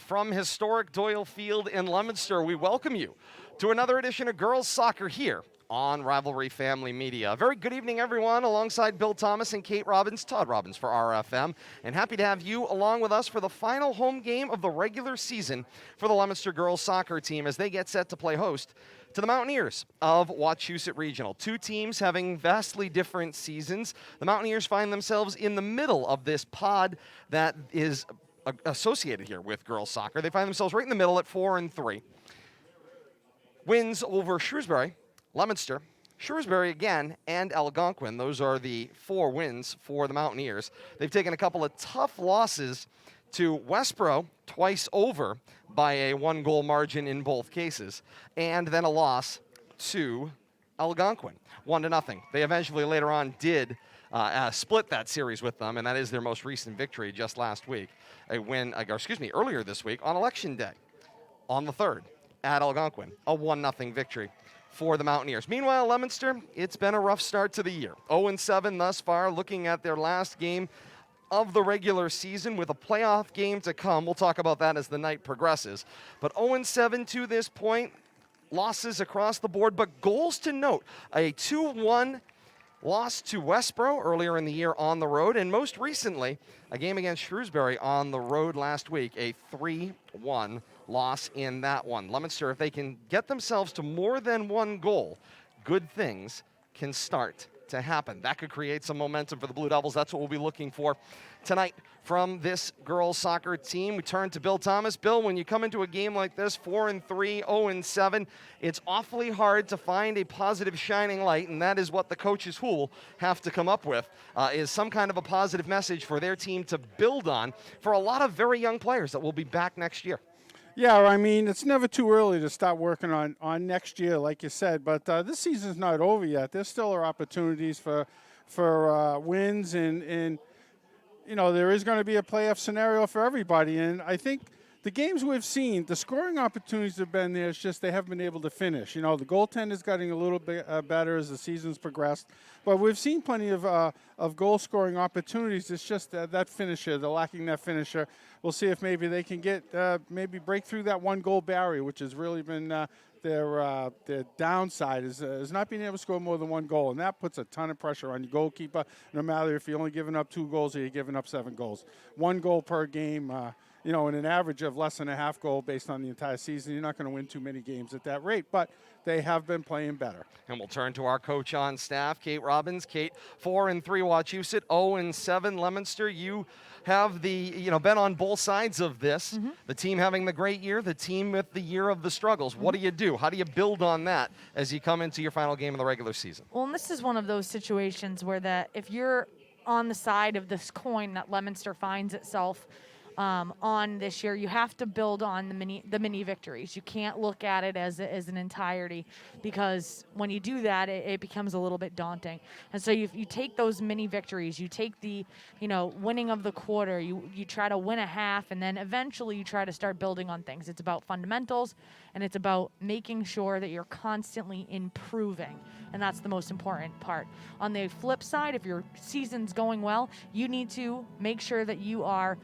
from historic Doyle Field in Leominster, we welcome you to another edition of Girls Soccer here on Rivalry Family Media. A very good evening, everyone. Alongside Bill Thomas and Kate Robbins, Todd Robbins for RFM, and happy to have you along with us for the final home game of the regular season for the Leominster Girls Soccer team as they get set to play host to the Mountaineers of Wachusett Regional. Two teams having vastly different seasons. The Mountaineers find themselves in the middle of this pod that is associated here with girls soccer. They find themselves right in the middle at 4-3. Wins over Shrewsbury, Leominster, Shrewsbury again, and Algonquin. Those are the 4 wins for the Mountaineers. They've taken a couple of tough losses to Westboro, twice over by a 1-goal margin in both cases, and then a loss to Algonquin, 1-0. They eventually later on did split that series with them, and that is their most recent victory just last week. A win, earlier this week on Election Day, on the 3rd at Algonquin, a 1-0 victory for the Mountaineers. Meanwhile, Leominster, it's been a rough start to the year. 0-7 thus far, looking at their last game of the regular season with a playoff game to come. We'll talk about that as the night progresses. But 0-7 to this point, losses across the board, but goals to note. A 2-1 loss to Westboro earlier in the year on the road, and most recently, a game against Shrewsbury on the road last week, a 3-1 loss in that one. Leominster, if they can get themselves to more than 1 goal, good things can start to happen. That could create some momentum for the Blue Devils. That's what we'll be looking for tonight from this girls soccer team. We turn to Bill Thomas. Bill, when you come into a game like this, 4-3, 0-7, it's awfully hard to find a positive shining light, and that is what the coaches who will have to come up with, is some kind of a positive message for their team to build on for a lot of very young players that will be back next year. Yeah, I mean, it's never too early to start working on next year, like you said. But this season's not over yet. There still are opportunities for wins, and you know, there is going to be a playoff scenario for everybody. And I think the games we've seen, the scoring opportunities have been there. It's just they haven't been able to finish. You know, the goaltender's getting a little bit better as the season's progressed. But we've seen plenty of goal-scoring opportunities. It's just that finisher, they're lacking that finisher. We'll see if maybe they can get maybe break through that 1-goal barrier, which has really been their downside is not being able to score more than 1 goal, and that puts a ton of pressure on your goalkeeper. No matter if you're only giving up 2 goals or you're giving up 7 goals, 1 goal per game. You know, in an average of less than a half goal based on the entire season, you're not going to win too many games at that rate, but they have been playing better. And we'll turn to our coach on staff, Kate Robbins. Kate, 4-3 Wachusett, 0-7 Leominster. You have been on both sides of this. Mm-hmm. The team having the great year, the team with the year of the struggles. Mm-hmm. What do you do? How do you build on that as you come into your final game of the regular season? Well, and this is one of those situations where if you're on the side of this coin that Leominster finds itself on this year, you have to build on the mini victories. You can't look at it as an entirety, because when you do that, it becomes a little bit daunting. And so you take those mini victories, you take the winning of the quarter, you try to win a half, and then eventually you try to start building on things. It's about fundamentals, and it's about making sure that you're constantly improving, and that's the most important part. On the flip side, if your season's going well, you need to make sure that you are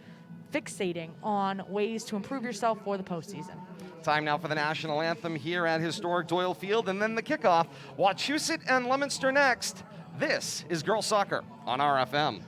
fixating on ways to improve yourself for the postseason. Time now for the national anthem here at historic Doyle Field, and then the kickoff. Wachusett and Leominster next. This is Girls Soccer on RFM.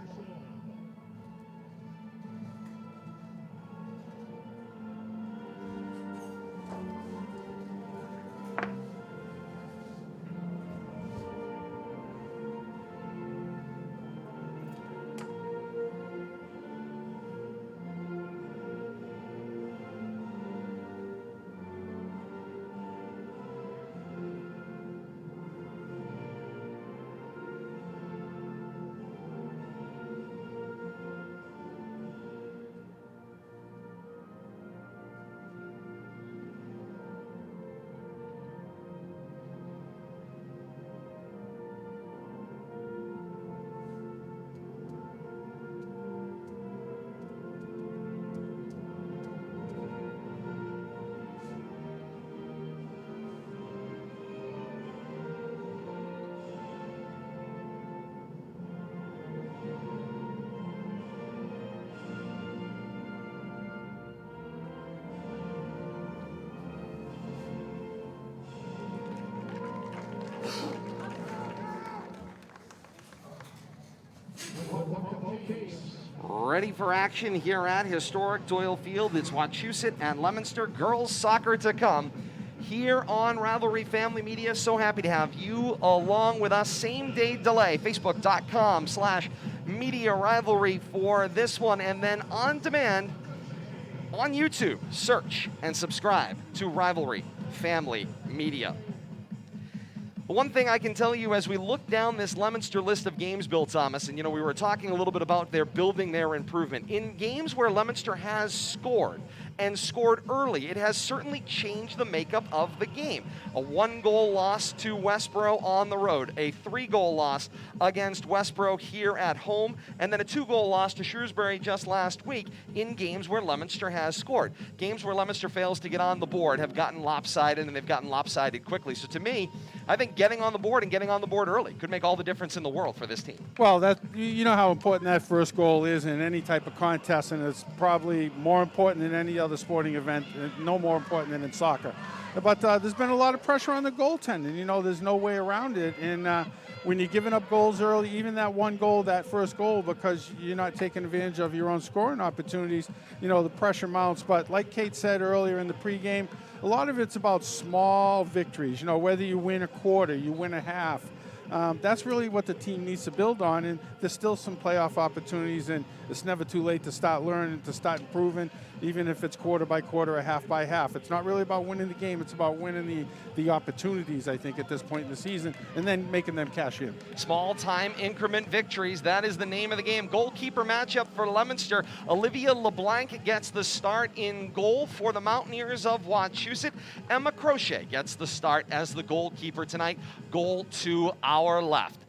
Ready for action here at historic Doyle Field. It's Wachusett and Leominster Girls Soccer to come here on Rivalry Family Media. So happy to have you along with us. Same day delay, facebook.com/media rivalry for this one. And then on demand on YouTube, search and subscribe to Rivalry Family Media. One thing I can tell you as we look down this Leominster list of games, Bill Thomas, and we were talking a little bit about their building their improvement. In games where Leominster has scored and scored early, it has certainly changed the makeup of the game. A 1-goal loss to Westboro on the road, a 3-goal loss against Westboro here at home, and then a 2-goal loss to Shrewsbury just last week in games where Leominster has scored. Games where Leominster fails to get on the board have gotten lopsided, and they've gotten lopsided quickly. So to me, I think getting on the board and getting on the board early could make all the difference in the world for this team. Well, that you know how important that first goal is in any type of contest, and it's probably more important than any other sporting event, no more important than in soccer. But there's been a lot of pressure on the goaltending. There's no way around it. And when you're giving up goals early, even that one goal, that first goal, because you're not taking advantage of your own scoring opportunities, the pressure mounts. But like Kate said earlier in the pregame, a lot of it's about small victories. Whether you win a quarter, you win a half. That's really what the team needs to build on, and there's still some playoff opportunities, and it's never too late to start learning, to start improving, even if it's quarter by quarter or half by half. It's not really about winning the game, it's about winning the opportunities, I think, at this point in the season, and then making them cash in. Small time increment victories, that is the name of the game. Goalkeeper matchup for Leominster. Olivia LeBlanc gets the start in goal for the Mountaineers of Wachusett. Emma Crochet gets the start as the goalkeeper tonight. Goal to our left.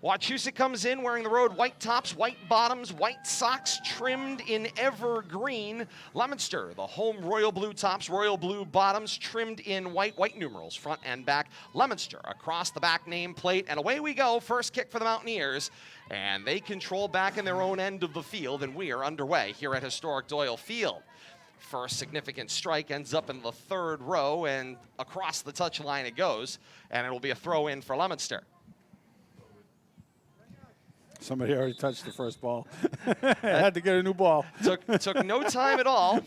Wachusett comes in wearing the road white tops, white bottoms, white socks trimmed in evergreen. Leominster, the home royal blue tops, royal blue bottoms trimmed in white numerals front and back. Leominster across the back nameplate, and away we go. First kick for the Mountaineers, and they control back in their own end of the field, and we are underway here at historic Doyle Field. First significant strike ends up in the third row, and across the touchline it goes, and it will be a throw in for Leominster. Somebody already touched the first ball. I had to get a new ball. Took no time at all.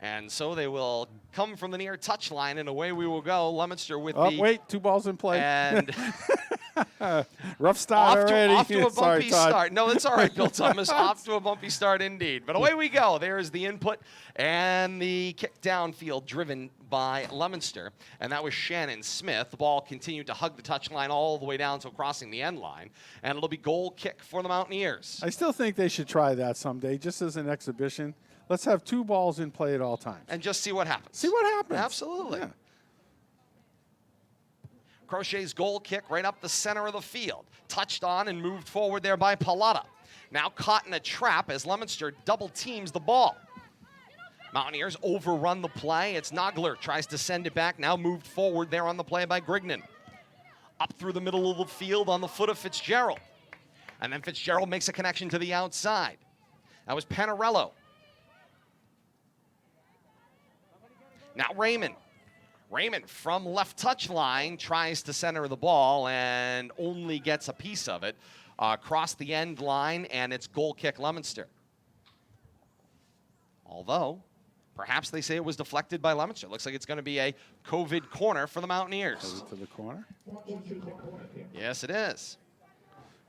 And so they will come from the near touchline, and away we will go. Leominster with wait, 2 balls in play. And rough start already. Off to a bumpy Sorry, Todd. start. No, that's all right, Bill Thomas. Off to a bumpy start indeed. But away we go. There's the input and the kick downfield driven by Leominster. And that was Shannon Smith. The ball continued to hug the touchline all the way down to crossing the end line. And it'll be goal kick for the Mountaineers. I still think they should try that someday, just as an exhibition. Let's have 2 balls in play at all times. And just see what happens. See what happens. Absolutely. Yeah. Crochet's goal kick right up the center of the field. Touched on and moved forward there by Pallotta. Now caught in a trap as Leominster double teams the ball. Mountaineers overrun the play. It's Nogler, tries to send it back. Now moved forward there on the play by Grignan. Up through the middle of the field on the foot of Fitzgerald. And then Fitzgerald makes a connection to the outside. That was Panarello. Now Raymond. Raymond from left touchline tries to center the ball and only gets a piece of it across the end line, and it's goal kick Leominster. Although, perhaps they say it was deflected by Leominster. Looks like it's going to be a COVID corner for the Mountaineers. To the corner? Yes, it is.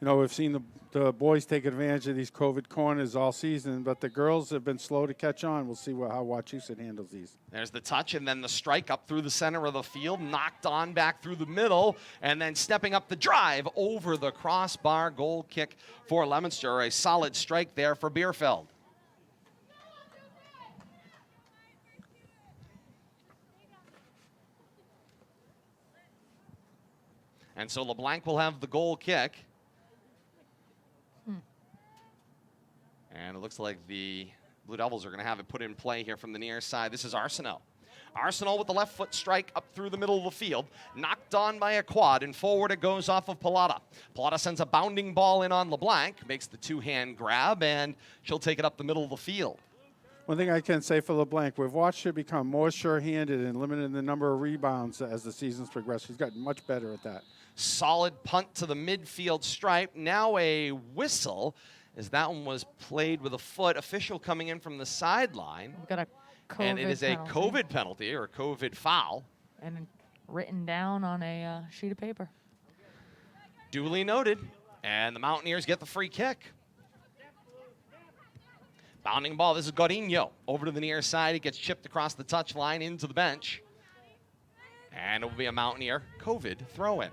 We've seen the boys take advantage of these COVID corners all season, but the girls have been slow to catch on. We'll see how Wachusett handles these. There's the touch, and then the strike up through the center of the field, knocked on back through the middle, and then stepping up the drive over the crossbar. Goal kick for Leominster. A solid strike there for Bierfeld. And so LeBlanc will have the goal kick. And it looks like the Blue Devils are going to have it put in play here from the near side. This is Arsenault. Arsenault with the left foot strike up through the middle of the field. Knocked on by a quad, and forward it goes off of Pallotta. Pallotta sends a bounding ball in on LeBlanc, makes the 2-hand grab, and she'll take it up the middle of the field. One thing I can say for LeBlanc, we've watched her become more sure-handed and limited the number of rebounds as the season's progressed. She's gotten much better at that. Solid punt to the midfield stripe. Now a whistle as that one was played with a foot. Official coming in from the sideline. We've got a COVID And it is penalty. a COVID penalty or a COVID foul. And written down on a sheet of paper. Duly noted. And the Mountaineers get the free kick. Bounding ball. This is Godinho. Over to the near side. It gets chipped across the touchline into the bench. And it will be a Mountaineer COVID throw-in.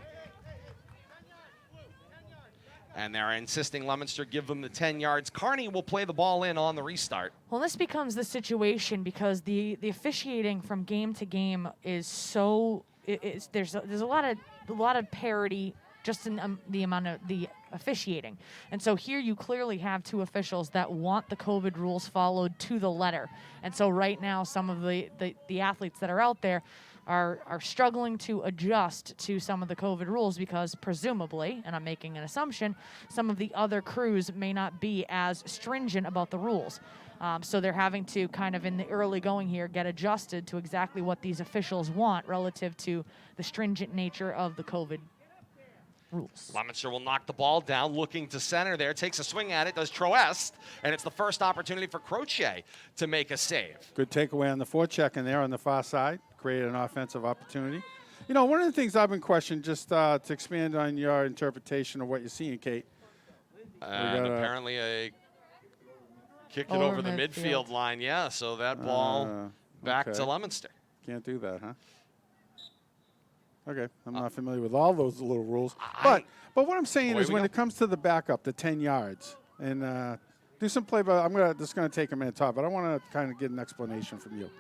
And they're insisting Leominster give them the 10 yards. Kearney will play the ball in on the restart. Well, this becomes the situation because the officiating from game to game is so there's a lot of parity just in the amount of the officiating. And so here you clearly have two officials that want the COVID rules followed to the letter. And so right now some of the athletes that are out there are struggling to adjust to some of the COVID rules because presumably, and I'm making an assumption, some of the other crews may not be as stringent about the rules. So they're having to kind of in the early going here get adjusted to exactly what these officials want relative to the stringent nature of the COVID rules. Leominster will knock the ball down, looking to center there, takes a swing at it, does Troest, and it's the first opportunity for Crochet to make a save. Good takeaway on the forecheck in there on the far side. Created an offensive opportunity. You know, one of the things I've been questioning, just to expand on your interpretation of what you're seeing, Kate. And apparently a kick it over the midfield line. Yeah, so that ball back to Leominster. Can't do that, huh? Okay, I'm not familiar with all those little rules. But what I'm saying is when it comes to the backup, the 10 yards, and do some play, but this is going to take a minute, Todd, but I want to kind of get an explanation from you.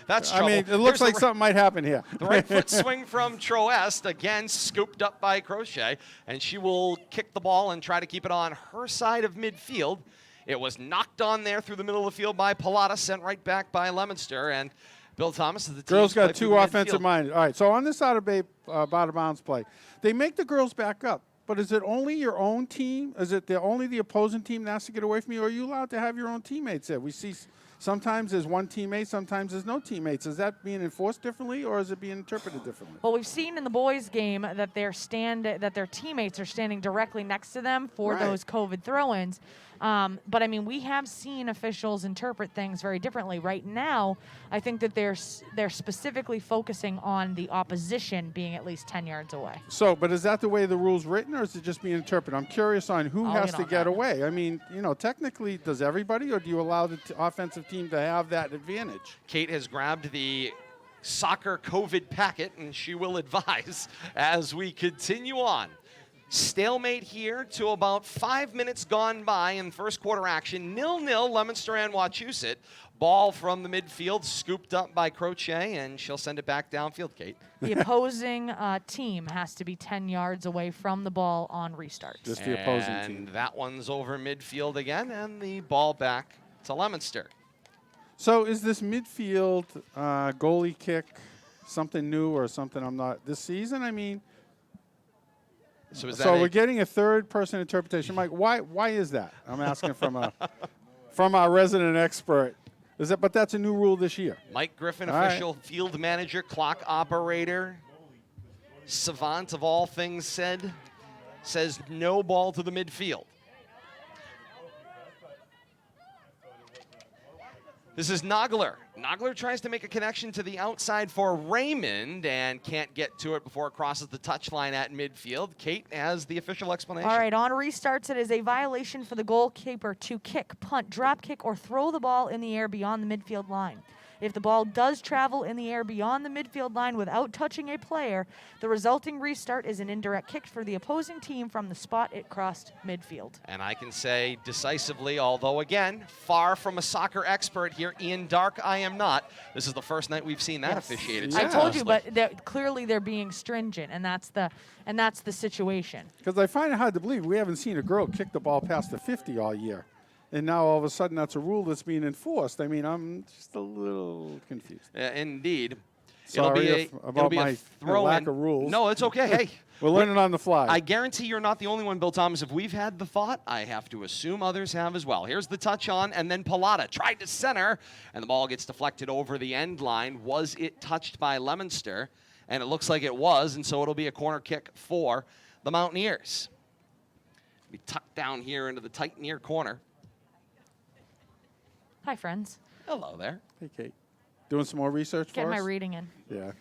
That's trouble. I mean, it looks like something might happen here. The right foot swing from Troest, again scooped up by Crochet, and she will kick the ball and try to keep it on her side of midfield. It was knocked on there through the middle of the field by Pallotta, sent right back by Leominster, and Bill Thomas is the team. Girls got two offensive minded. All right, so on this out of bounds play, they make the girls back up. But is it only your own team? Is it only the opposing team that has to get away from you? Or are you allowed to have your own teammates there? We see sometimes there's one teammate, sometimes there's no teammates. Is that being enforced differently, or is it being interpreted differently? Well, we've seen in the boys' game that their teammates are standing directly next to them for those COVID throw-ins. But I mean, we have seen officials interpret things very differently. Right now, I think that they're specifically focusing on the opposition being at least 10 yards away. So, but is that the way the rule's written, or is it just being interpreted? I'm curious on who has to get away. I mean, you know, technically, does everybody, or do you allow the offensive team to have that advantage? Kate has grabbed the soccer COVID packet, and she will advise as we continue on. Stalemate here to about 5 minutes gone by in first quarter action. 0-0, Leominster and Wachusett. Ball from the midfield, scooped up by Crochet, and she'll send it back downfield, Kate. The opposing team has to be 10 yards away from the ball on restart. Just the opposing team. And that one's over midfield again, and the ball back to Leominster. So is this midfield goalie kick something new or something I'm not this season? I mean, so we're getting a third-person interpretation. Mike, why is that? I'm asking from our resident expert. But that's a new rule this year. Mike Griffin, official field manager, clock operator, savant of all things says no ball to the midfield. This is Nogler. Nogler tries to make a connection to the outside for Raymond and can't get to it before it crosses the touchline at midfield. Kate has the official explanation. All right, on restarts, it is a violation for the goalkeeper to kick, punt, drop kick, or throw the ball in the air beyond the midfield line. If the ball does travel in the air beyond the midfield line without touching a player, the resulting restart is an indirect kick for the opposing team from the spot it crossed midfield. And I can say decisively, although again, far from a soccer expert here, Ian Dark, I am not. This is the first night we've seen that officiated. I told you, but clearly they're being stringent, and that's the situation. Because I find it hard to believe we haven't seen a girl kick the ball past the 50 all year. And now all of a sudden that's a rule that's being enforced. I mean, I'm just a little confused. Indeed. Sorry about my lack of rules. No, it's okay. Hey, we're learning on the fly. I guarantee you're not the only one, Bill Thomas. If we've had the thought, I have to assume others have as well. Here's the touch on, and then Pallotta tried to center, and the ball gets deflected over the end line. Was it touched by Leominster? And it looks like it was, and so it'll be a corner kick for the Mountaineers. Be tucked down here into the tight near corner. Hi, friends. Hello there. Hey, Kate. Doing some more research for us? Getting my reading in. Yeah.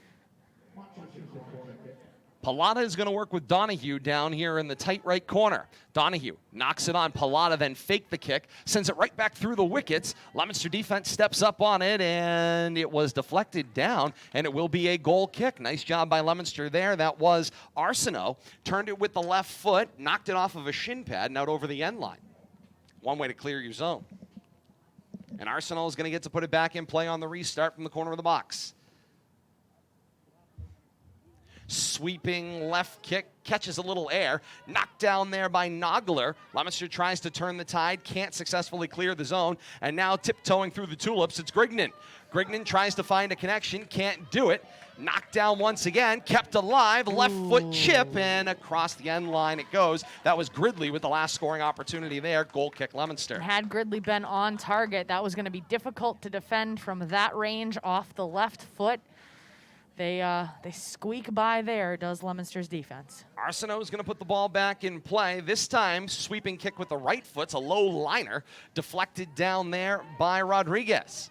Pallotta is going to work with Donahue down here in the tight right corner. Donahue knocks it on. Pallotta then faked the kick, sends it right back through the wickets. Leominster defense steps up on it, and it was deflected down, and it will be a goal kick. Nice job by Leominster there. That was Arsenault. Turned it with the left foot, knocked it off of a shin pad and out over the end line. One way to clear your zone. And Arsenault is going to get to put it back in play on the restart from the corner of the box. Sweeping left kick, catches a little air, knocked down there by Nogler. Leominster tries to turn the tide, can't successfully clear the zone, and now tiptoeing through the tulips, it's Grignan. Grignan tries to find a connection, can't do it. Knocked down once again, kept alive, left foot chip, and across the end line it goes. That was Gridley with the last scoring opportunity there. Goal kick, Leominster. Had Gridley been on target, that was going to be difficult to defend from that range off the left foot. They squeak by there, does Leominster's defense. Arsenault is going to put the ball back in play. This time, sweeping kick with the right foot. It's a low liner, deflected down there by Rodriguez.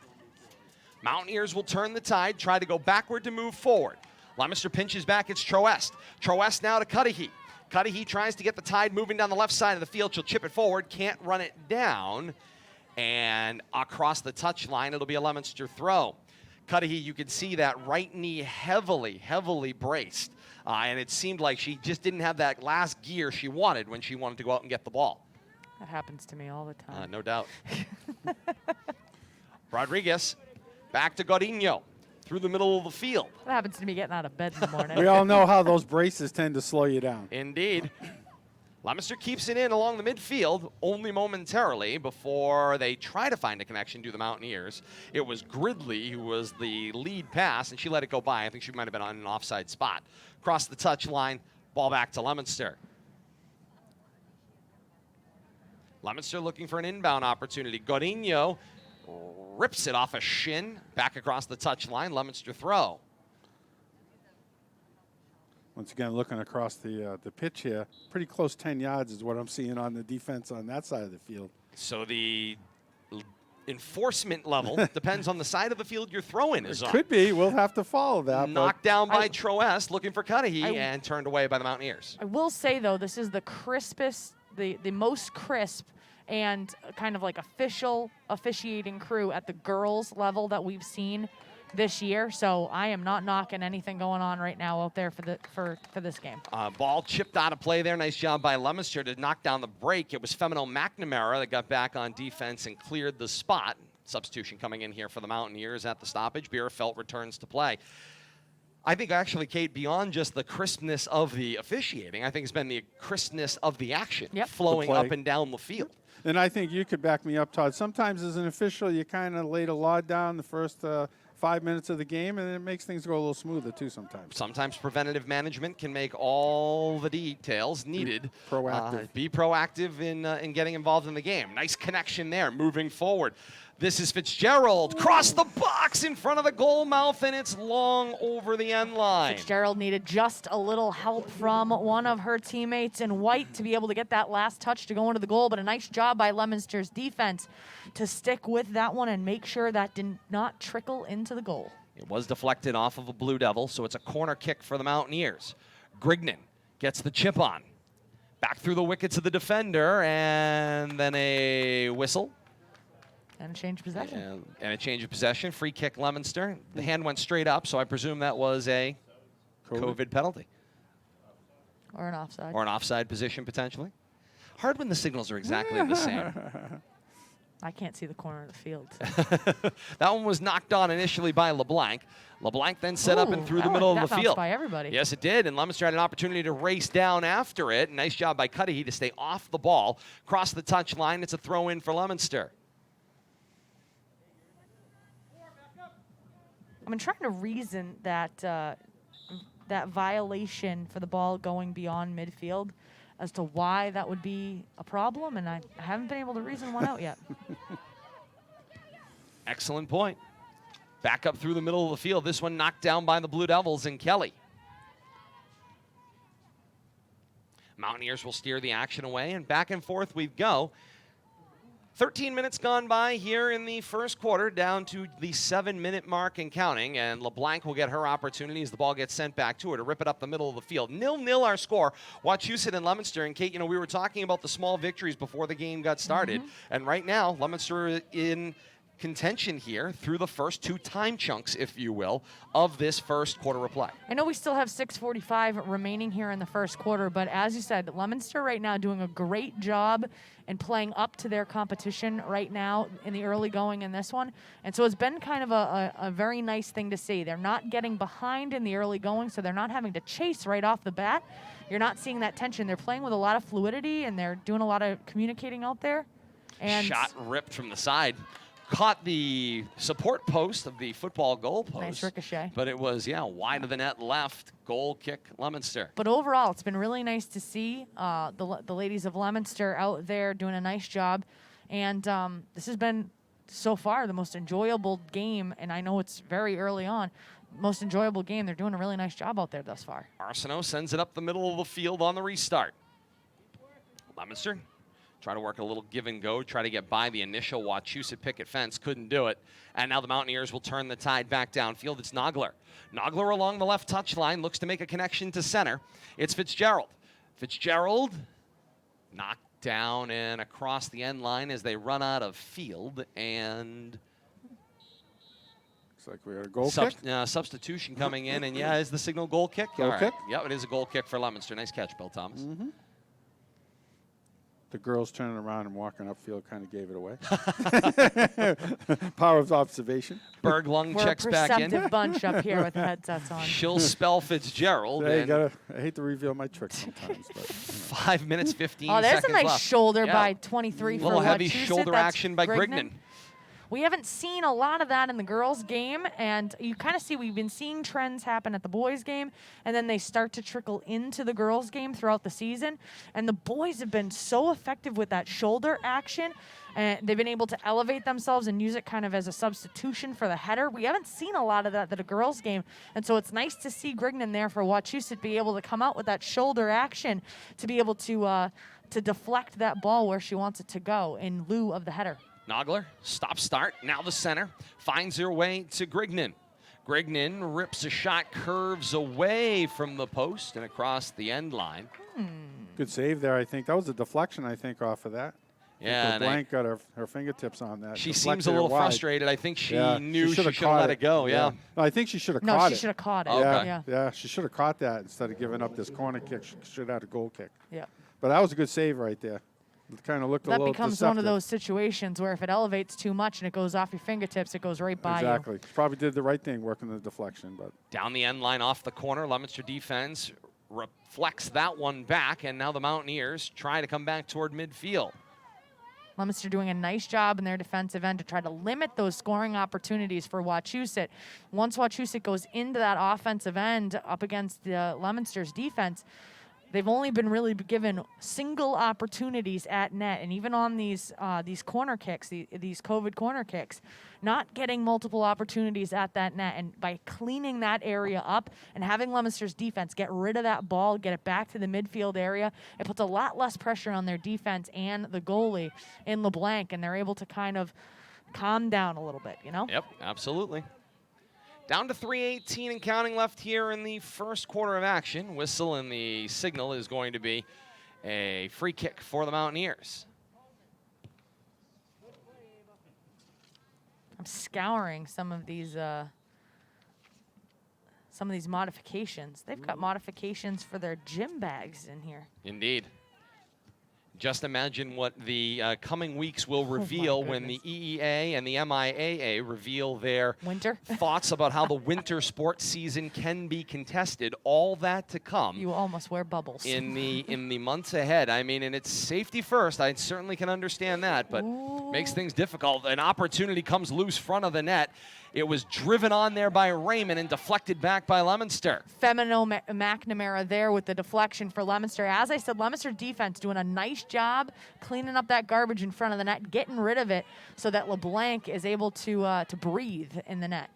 Mountaineers will turn the tide, try to go backward to move forward. Leominster pinches back, it's Troest. Troest now to Cudahy. Cudahy tries to get the tide moving down the left side of the field. She'll chip it forward, can't run it down. And across the touchline, it'll be a Leominster throw. Cudahy, you can see that right knee heavily braced. And it seemed like she just didn't have that last gear she wanted when she wanted to go out and get the ball. That happens to me all the time. No doubt. Rodriguez, back to Godinho, through the middle of the field. That happens to me getting out of bed in the morning. We all know how those braces tend to slow you down. Indeed. Leominster keeps it in along the midfield only momentarily before they try to find a connection to the Mountaineers. It was Gridley who was the lead pass, and she let it go by. I think she might have been on an offside spot. Across the touch line, ball back to Leominster. Leominster looking for an inbound opportunity. Godinho rips it off a shin, back across the touch line. Leominster throw. Once again, looking across the pitch here, pretty close 10 yards is what I'm seeing on the defense on that side of the field. So the enforcement level depends on the side of the field you're throwing is on. Could be. We'll have to follow that. Knocked down by Troest, looking for Cudahy, and turned away by the Mountaineers. I will say, though, this is the crispest, the most crisp and kind of like official officiating crew at the girls level that we've seen this year. So I am not knocking anything going on right now out there for this game. Ball chipped out of play there. Nice job by Leominster to knock down the break. It was Femino McNamara that got back on defense and cleared the spot. Substitution coming in here for the Mountaineers at the stoppage. Bierfeld returns to play. I think actually, Kate, beyond just the crispness of the officiating, I think it's been the crispness of the action flowing up and down the field. And I think you could back me up, Todd. Sometimes as an official, you kind of lay the law down the first 5 minutes of the game, and it makes things go a little smoother, too, sometimes. Sometimes preventative management can make all the details needed. Proactive. Be proactive in getting involved in the game. Nice connection there, moving forward. This is Fitzgerald. Cross the box in front of the goal mouth, and it's long over the end line. Fitzgerald needed just a little help from one of her teammates in white to be able to get that last touch to go into the goal, but a nice job by Leominster's defense to stick with that one and make sure that did not trickle into the goal. It was deflected off of a Blue Devil, so it's a corner kick for the Mountaineers. Grignan gets the chip on. Back through the wickets of the defender, and then a whistle. And a change of possession. And a change of possession. Free kick, Leominster. The hand went straight up, so I presume that was a COVID penalty. Or an offside. Or an offside position, potentially. Hard when the signals are exactly the same. I can't see the corner of the field. That one was knocked on initially by LeBlanc. LeBlanc then set up and through the middle of the field. By everybody. Yes, it did, and Leominster had an opportunity to race down after it. Nice job by Cudahy to stay off the ball. Cross the touch line. It's a throw-in for Leominster. I'm trying to reason that that violation for the ball going beyond midfield as to why that would be a problem, and I haven't been able to reason one out yet. Excellent point. Back up through the middle of the field. This one knocked down by the Blue Devils and Kelly. Mountaineers will steer the action away, and back and forth we go. 13 minutes gone by here in the first quarter, down to the 7-minute mark and counting, and LeBlanc will get her opportunity as the ball gets sent back to her to rip it up the middle of the field. 0-0 our score. Wachusett and Leominster. And Kate, you know, we were talking about the small victories before the game got started, and right now Leominster in contention here through the first 2 time chunks, if you will, of this first quarter of play. I know we still have 6:45 remaining here in the first quarter, but as you said, Leominster right now doing a great job and playing up to their competition right now in the early going in this one. And so it's been kind of a very nice thing to see. They're not getting behind in the early going, so they're not having to chase right off the bat. You're not seeing that tension. They're playing with a lot of fluidity, and they're doing a lot of communicating out there. And shot ripped from the side. Caught the support post of the football goal post. Nice ricochet. But it was, wide of the net left. Goal kick, Leominster. But overall, it's been really nice to see the ladies of Leominster out there doing a nice job. And this has been, so far, the most enjoyable game. And I know it's very early on. Most enjoyable game. They're doing a really nice job out there thus far. Arsenault sends it up the middle of the field on the restart. Leominster try to work a little give and go, try to get by the initial Wachusett picket fence, couldn't do it. And now the Mountaineers will turn the tide back downfield. It's Nogler. Nogler along the left touchline, looks to make a connection to center. It's Fitzgerald. Fitzgerald knocked down and across the end line as they run out of field, and looks like we had a goal kick. Substitution coming in, and is the signal goal kick? Goal kick? Yep, it is a goal kick for Leominster. Nice catch, Bill Thomas. The girls turning around and walking upfield kind of gave it away. Power of observation. Berglund We're checks a back in. perceptive bunch up here with headsets on. She'll spell Fitzgerald. I hate to reveal my tricks sometimes. But, 5 minutes, 15 Oh, there's seconds a nice left. shoulder by 23 A for little heavy Wachusett. shoulder That's action by Grignan. We haven't seen a lot of that in the girls' game, and you kind of see we've been seeing trends happen at the boys' game, and then they start to trickle into the girls' game throughout the season. And the boys have been so effective with that shoulder action, and they've been able to elevate themselves and use it kind of as a substitution for the header. We haven't seen a lot of that at a girls' game, and so it's nice to see Grignan there for Wachusett be able to come out with that shoulder action to be able to deflect that ball where she wants it to go in lieu of the header. Nogler, stop start, now the center, finds her way to Grignan. Grignan rips a shot, curves away from the post and across the end line. good save there, I think. That was a deflection, I think, off of that. Yeah, Blank got her fingertips on that. She seems a little frustrated. I think she knew she should have let it go. No, I think she should have caught it. No, she should have caught it. Okay. Yeah, she should have caught that instead of giving up this corner kick. She should have had a goal kick. Yeah. But that was a good save right there. It kind of looked a That little becomes deceptive. one of those situations where if it elevates too much and it goes off your fingertips, it goes right by you. Exactly. She probably did the right thing working the deflection. But Down the end line off the corner, Leominster defense reflects that one back, and now the Mountaineers try to come back toward midfield. Leominster doing a nice job in their defensive end to try to limit those scoring opportunities for Wachusett. Once Wachusett goes into that offensive end up against the Leominster's defense, they've only been really given single opportunities at net, and even on these corner kicks, these COVID corner kicks, not getting multiple opportunities at that net. And by cleaning that area up and having Leominster's defense get rid of that ball, get it back to the midfield area, it puts a lot less pressure on their defense and the goalie in LeBlanc, and they're able to kind of calm down a little bit, you know? Yep, absolutely. Down to 3:18 and counting left here in the first quarter of action. Whistle, and the signal is going to be a free kick for the Mountaineers. I'm scouring some of these modifications. They've got modifications for their gym bags in here. Indeed. Just imagine what the coming weeks will reveal when the EEA and the MIAA reveal their thoughts about how the winter sports season can be contested. All that to come. You almost wear bubbles. In the months ahead. I mean, and it's safety first. I certainly can understand that, but makes things difficult. An opportunity comes loose front of the net. It was driven on there by Raymond and deflected back by Leominster. Femino McNamara there with the deflection for Leominster. As I said, Leominster defense doing a nice job cleaning up that garbage in front of the net, getting rid of it so that LeBlanc is able to breathe in the net.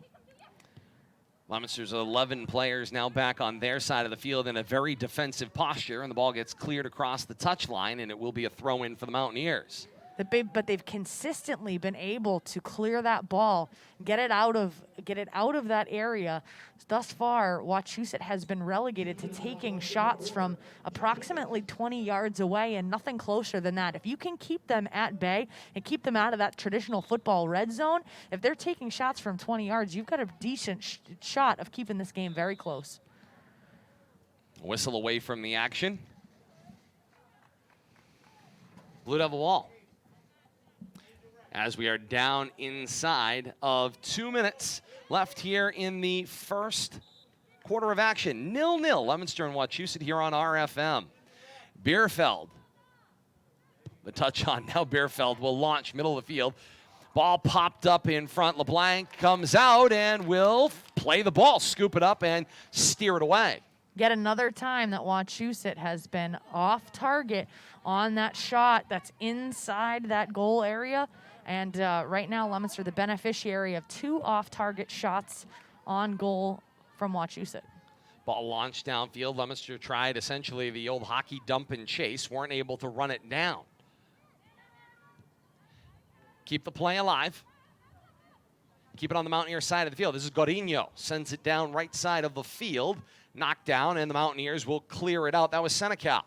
Leominster's 11 players now back on their side of the field in a very defensive posture, and the ball gets cleared across the touchline, and it will be a throw-in for the Mountaineers. But they've consistently been able to clear that ball, get it out of that area. Thus far, Wachusett has been relegated to taking shots from approximately 20 yards away and nothing closer than that. If you can keep them at bay and keep them out of that traditional football red zone, if they're taking shots from 20 yards, you've got a decent shot of keeping this game very close. Whistle away from the action. Blue Devil wall. As we are down inside of 2 minutes left here in the first quarter of action. 0-0, Leominster and Wachusett here on RFM. Bierfeld, the touch on now. Bierfeld will launch middle of the field. Ball popped up in front. LeBlanc comes out and will play the ball, scoop it up and steer it away. Yet another time that Wachusett has been off target on that shot that's inside that goal area. And right now, Leominster, the beneficiary of 2 off-target shots on goal from Wachusett. Ball launched downfield. Leominster tried essentially the old hockey dump and chase, weren't able to run it down. Keep the play alive. Keep it on the Mountaineer side of the field. This is Godinho. Sends it down right side of the field. Knocked down, and the Mountaineers will clear it out. That was Senecal.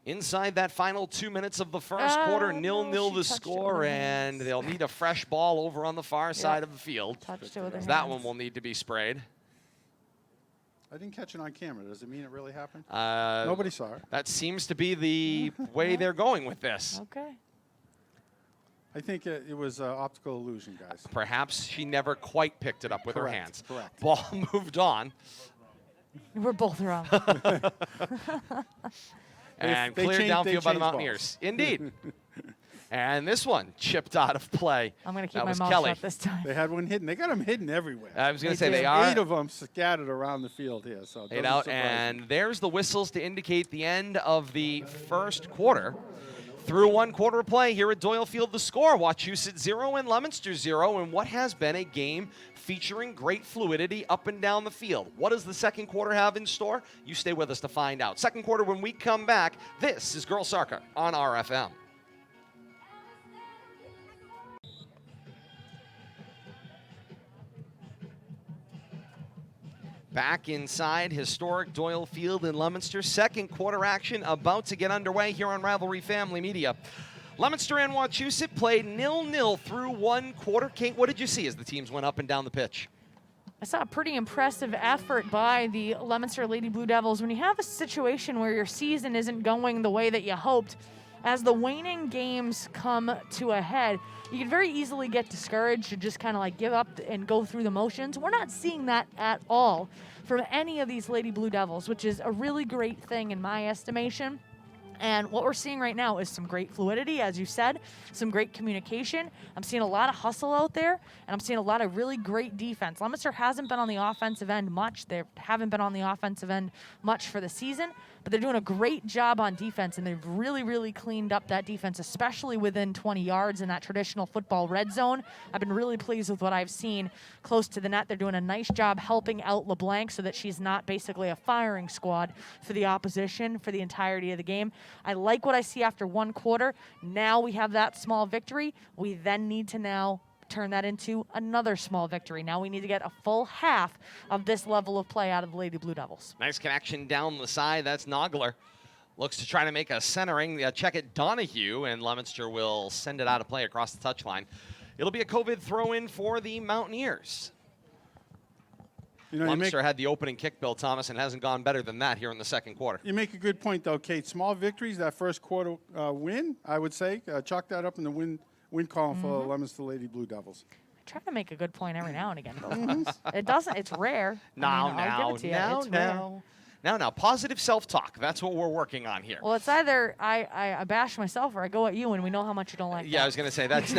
Inside that final 2 minutes of the first quarter, 0-0 the score, and they'll need a fresh ball over on the far side of the field. Touched it with her That hands. one will need to be sprayed. I didn't catch it on camera. Does it mean it really happened? Nobody saw it. That seems to be the way they're going with this. Okay. I think it was optical illusion, guys. Perhaps she never quite picked it up with her Correct, hands. correct. Ball moved on. We're both wrong. And They cleared changed- they downfield by the changed Mountaineers. Indeed. And this one chipped out of play. I'm going to keep That my was mouth Kelly. shut this time. They had one hidden. They got them hidden everywhere. I was going to They say they do. are 8 of them scattered around the field here. So it eight doesn't out, surprise me. and there's the whistles to indicate the end of the first quarter. Through 1 quarter of play here at Doyle Field, the score, Wachusett 0 and Leominster 0, and what has been a game featuring great fluidity up and down the field. What does the second quarter have in store? You stay with us to find out. Second quarter when we come back. This is Girls Soccer on RFM. Back inside historic Doyle Field in Leominster. Second quarter action about to get underway here on Rivalry Family Media. Leominster and Wachusett played 0-0 through 1 quarter. Kate, what did you see as the teams went up and down the pitch? I saw a pretty impressive effort by the Leominster Lady Blue Devils. When you have a situation where your season isn't going the way that you hoped, as the waning games come to a head, you can very easily get discouraged and just kind of like give up and go through the motions. We're not seeing that at all from any of these Lady Blue Devils, which is a really great thing in my estimation. And what we're seeing right now is some great fluidity, as you said, some great communication. I'm seeing a lot of hustle out there, and I'm seeing a lot of really great defense. Leominster hasn't been on the offensive end much. They haven't been on the offensive end much for the season, but they're doing a great job on defense, and they've really, really cleaned up that defense, especially within 20 yards in that traditional football red zone. I've been really pleased with what I've seen close to the net. They're doing a nice job helping out LeBlanc so that she's not basically a firing squad for the opposition for the entirety of the game. I like what I see after 1 quarter. Now we have that small victory. We then need to now turn that into another small victory. Now we need to get a full half of this level of play out of the Lady Blue Devils. Nice connection down the side. That's Nogler. Looks to try to make a centering. Check it, Donahue, and Leominster will send it out of play across the touchline. It'll be a COVID throw-in for the Mountaineers. You know, Leominster had the opening kick, Bill Thomas, and hasn't gone better than that here in the second quarter. you make a good point, though, Kate. Small victories, that first quarter win, I would say. Chalk that up in the win column for Leominster Lady Blue Devils. I try to make a good point every now and again. It doesn't. It's rare. Now, positive self-talk. That's what we're working on here. Well, it's either I bash myself or I go at you, and we know how much you don't like Yeah, that. I was going to say, that's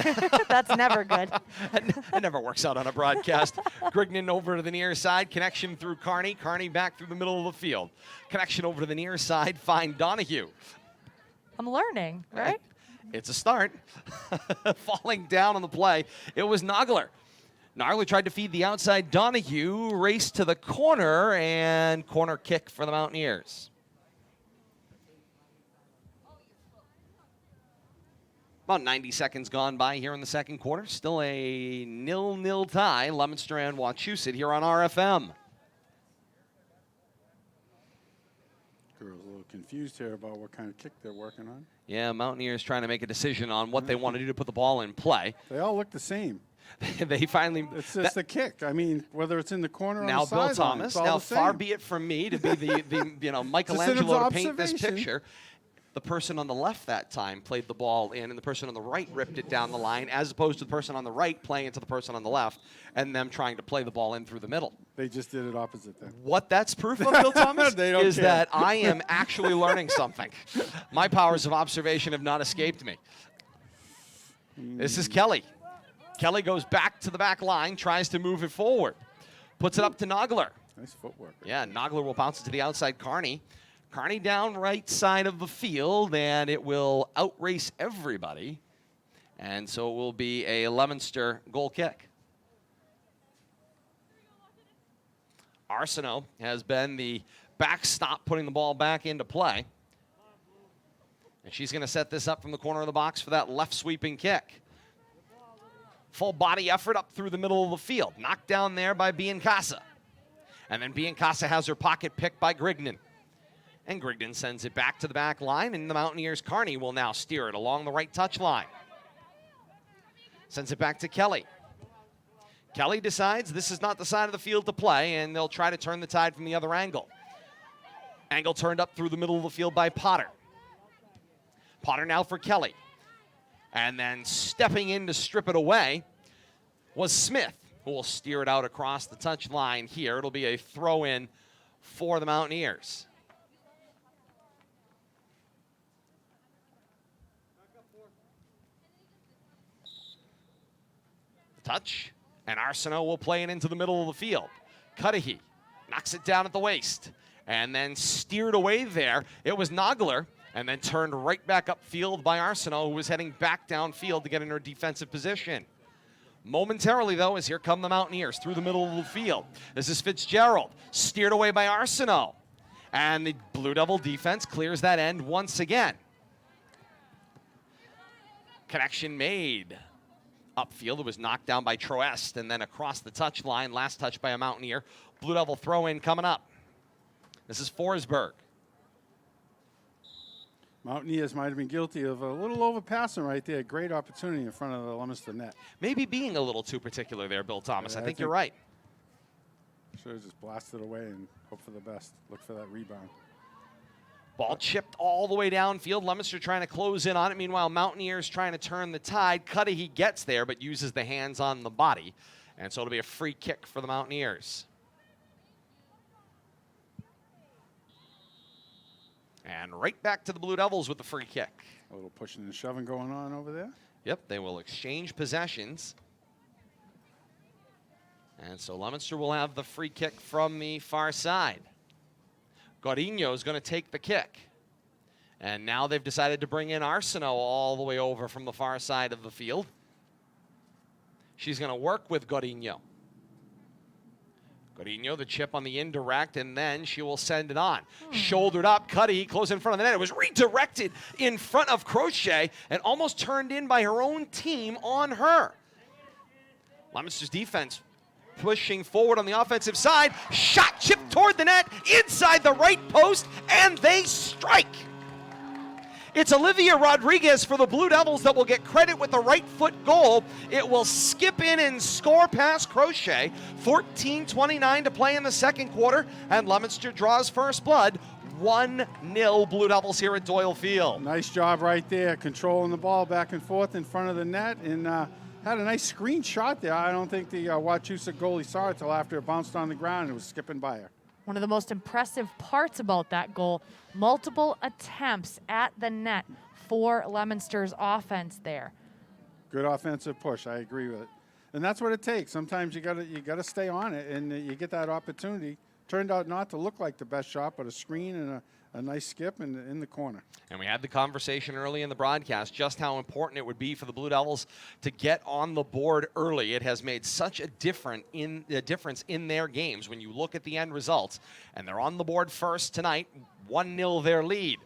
That's never good. that never works out on a broadcast. Grignon over to the near side. Connection through Carney. Carney back through the middle of the field. Connection over to the near side. Find Donahue. I'm learning, right? It's a start. Falling down on the play. It was Nogler. Gnarly tried to feed the outside. Donahue raced to the corner, and corner kick for the Mountaineers. About 90 seconds gone by here in the second quarter. Still a 0-0 tie, Leominster and Wachusett here on RFM. Girls a little confused here about what kind of kick they're working on. Yeah, Mountaineers trying to make a decision on what they want to do to put the ball in play. They all look the same. They finally. It's just a kick. I mean, whether it's in the corner or now on the Bill sideline, Thomas. it's all Now, the same. far be it from me to be the Michelangelo to paint this observation. picture. The person on the left that time played the ball in, and the person on the right ripped it down the line, as opposed to the person on the right playing it to the person on the left, and them trying to play the ball in through the middle. They just did it opposite then. What that's proof of, Bill Thomas, They don't is care. that I am actually learning something. My powers of observation have not escaped me. This is Kelly. Kelly goes back to the back line, tries to move it forward. Puts it up to Nogler. Nice footwork. Yeah, Nogler will bounce it to the outside. Carney down right side of the field, and it will outrace everybody. And so it will be a Leominster goal kick. Arsenault has been the backstop, putting the ball back into play. And she's going to set this up from the corner of the box for that left sweeping kick. Full body effort up through the middle of the field. Knocked down there by Biancasa. And then Biancasa has her pocket picked by Grignon. And Grignon sends it back to the back line, and the Mountaineers' Carney will now steer it along the right touch line. Sends it back to Kelly. Kelly decides this is not the side of the field to play, and they'll try to turn the tide from the other angle. Angle turned up through the middle of the field by Potter. Potter now for Kelly. And then stepping in to strip it away was Smith, who will steer it out across the touch line here. It'll be a throw-in for the Mountaineers. Touch, and Arsenault will play it into the middle of the field. Cudahy knocks it down at the waist, and then steered away there. It was Nogler, and then turned right back upfield by Arsenault, who was heading back downfield to get in her defensive position. Momentarily, though, as here come the Mountaineers through the middle of the field. This is Fitzgerald, steered away by Arsenault, and the Blue Devil defense clears that end once again. Connection made. Upfield, it was knocked down by Troest, and then across the touch line, last touch by a Mountaineer. Blue Devil throw-in coming up. This is Forsberg. Mountaineers might have been guilty of a little overpassing right there. Great opportunity in front of the Leominster net. Maybe being a little too particular there, Bill Thomas. Yeah, I think you're right. Should have just blasted away and hope for the best. Look for that rebound. Ball chipped all the way downfield. Leominster trying to close in on it. Meanwhile, Mountaineers trying to turn the tide. Cudahy gets there, but uses the hands on the body. And so it'll be a free kick for the Mountaineers. And right back to the Blue Devils with the free kick. A little pushing and shoving going on over there. Yep, they will exchange possessions. And so Leominster will have the free kick from the far side. Godinho is going to take the kick. And now they've decided to bring in Arsenault all the way over from the far side of the field. She's going to work with Godinho. Godinho, the chip on the indirect, and then she will send it on. Shouldered up, Cudahy, close in front of the net. It was redirected in front of Crochet and almost turned in by her own team on her. Leominster's defense pushing forward on the offensive side. Shot chipped toward the net, inside the right post, and they strike. It's Olivia Rodriguez for the Blue Devils that will get credit with the right foot goal. It will skip in and score past Crochet. 14:29 to play in the second quarter, and Leominster draws first blood. 1-0 Blue Devils here at Doyle Field. Nice job right there, controlling the ball back and forth in front of the net, and had a nice screen shot there. I don't think the Wachusett goalie saw it till after it bounced on the ground and was skipping by her. One of the most impressive parts about that goal, multiple attempts at the net for Leominster's offense there. Good offensive push. I agree with it. And that's what it takes. Sometimes you gotta stay on it, and you get that opportunity, turned out not to look like the best shot, but a screen and a nice skip in the corner. And we had the conversation early in the broadcast just how important it would be for the Blue Devils to get on the board early. It has made such a difference in their games when you look at the end results. And they're on the board first tonight, 1-0 their lead.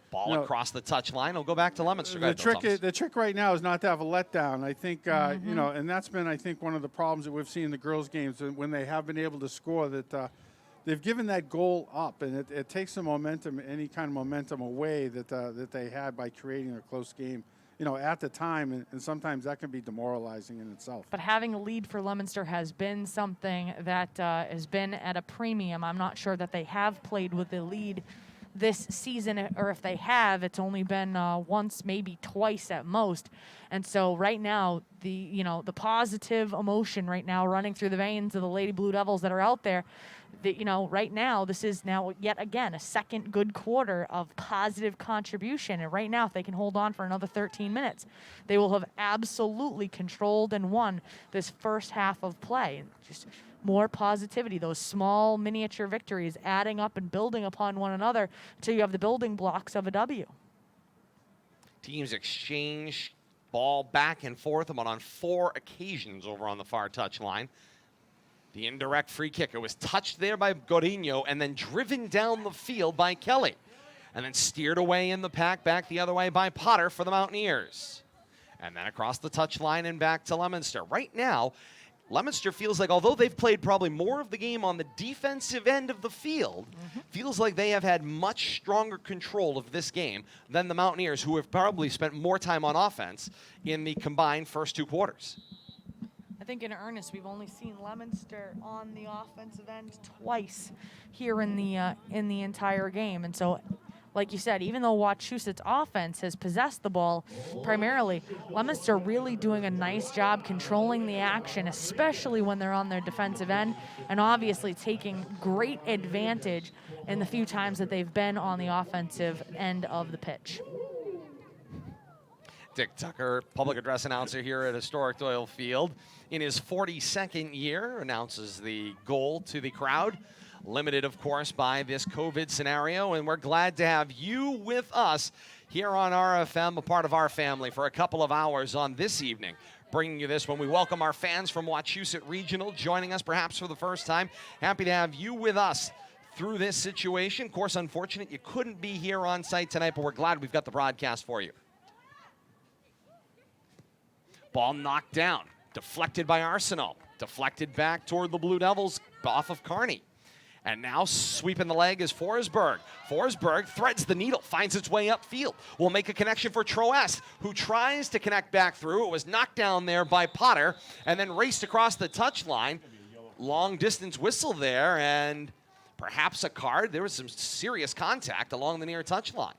Ball across the touchline. It'll go back to Leominster. The trick right now is not to have a letdown. I think, you know, and that's been, I think, one of the problems that we've seen in the girls' games when they have been able to score, that they've given that goal up, and it takes the momentum, any kind of momentum away that they had by creating a close game, you know, at the time, and sometimes that can be demoralizing in itself. But having a lead for Leominster has been something that has been at a premium. I'm not sure that they have played with the lead this season, or if they have, it's only been once, maybe twice at most. And so right now, the positive emotion right now running through the veins of the Lady Blue Devils that are out there, right now, this is now yet again a second good quarter of positive contribution. And right now, if they can hold on for another 13 minutes, they will have absolutely controlled and won this first half of play. Just more positivity, those small miniature victories adding up and building upon one another until you have the building blocks of a W. Teams exchange ball back and forth about on 4 occasions over on the far touchline. The indirect free kick. It was touched there by Godinho and then driven down the field by Kelly. And then steered away in the pack back the other way by Potter for the Mountaineers. And then across the touchline and back to Leominster. Right now, Leominster feels like, although they've played probably more of the game on the defensive end of the field, feels like they have had much stronger control of this game than the Mountaineers, who have probably spent more time on offense in the combined first 2 quarters. I think in earnest, we've only seen Leominster on the offensive end twice here in the entire game. And so, like you said, even though Wachusett's offense has possessed the ball primarily, Leominster really doing a nice job controlling the action, especially when they're on their defensive end, and obviously taking great advantage in the few times that they've been on the offensive end of the pitch. Dick Tucker, public address announcer here at historic Doyle Field, in his 42nd year, announces the goal to the crowd. Limited, of course, by this COVID scenario, and we're glad to have you with us here on RFM, a part of our family, for a couple of hours on this evening. Bringing you this when we welcome our fans from Wachusett Regional, joining us perhaps for the first time. Happy to have you with us through this situation. Of course, unfortunate you couldn't be here on site tonight, but we're glad we've got the broadcast for you. Ball knocked down, deflected by Arsenal, deflected back toward the Blue Devils off of Kearney. And now sweeping the leg is Forsberg. Forsberg threads the needle, finds its way upfield. Will make a connection for Troest, who tries to connect back through. It was knocked down there by Potter and then raced across the touchline. Long distance whistle there and perhaps a card. There was some serious contact along the near touchline.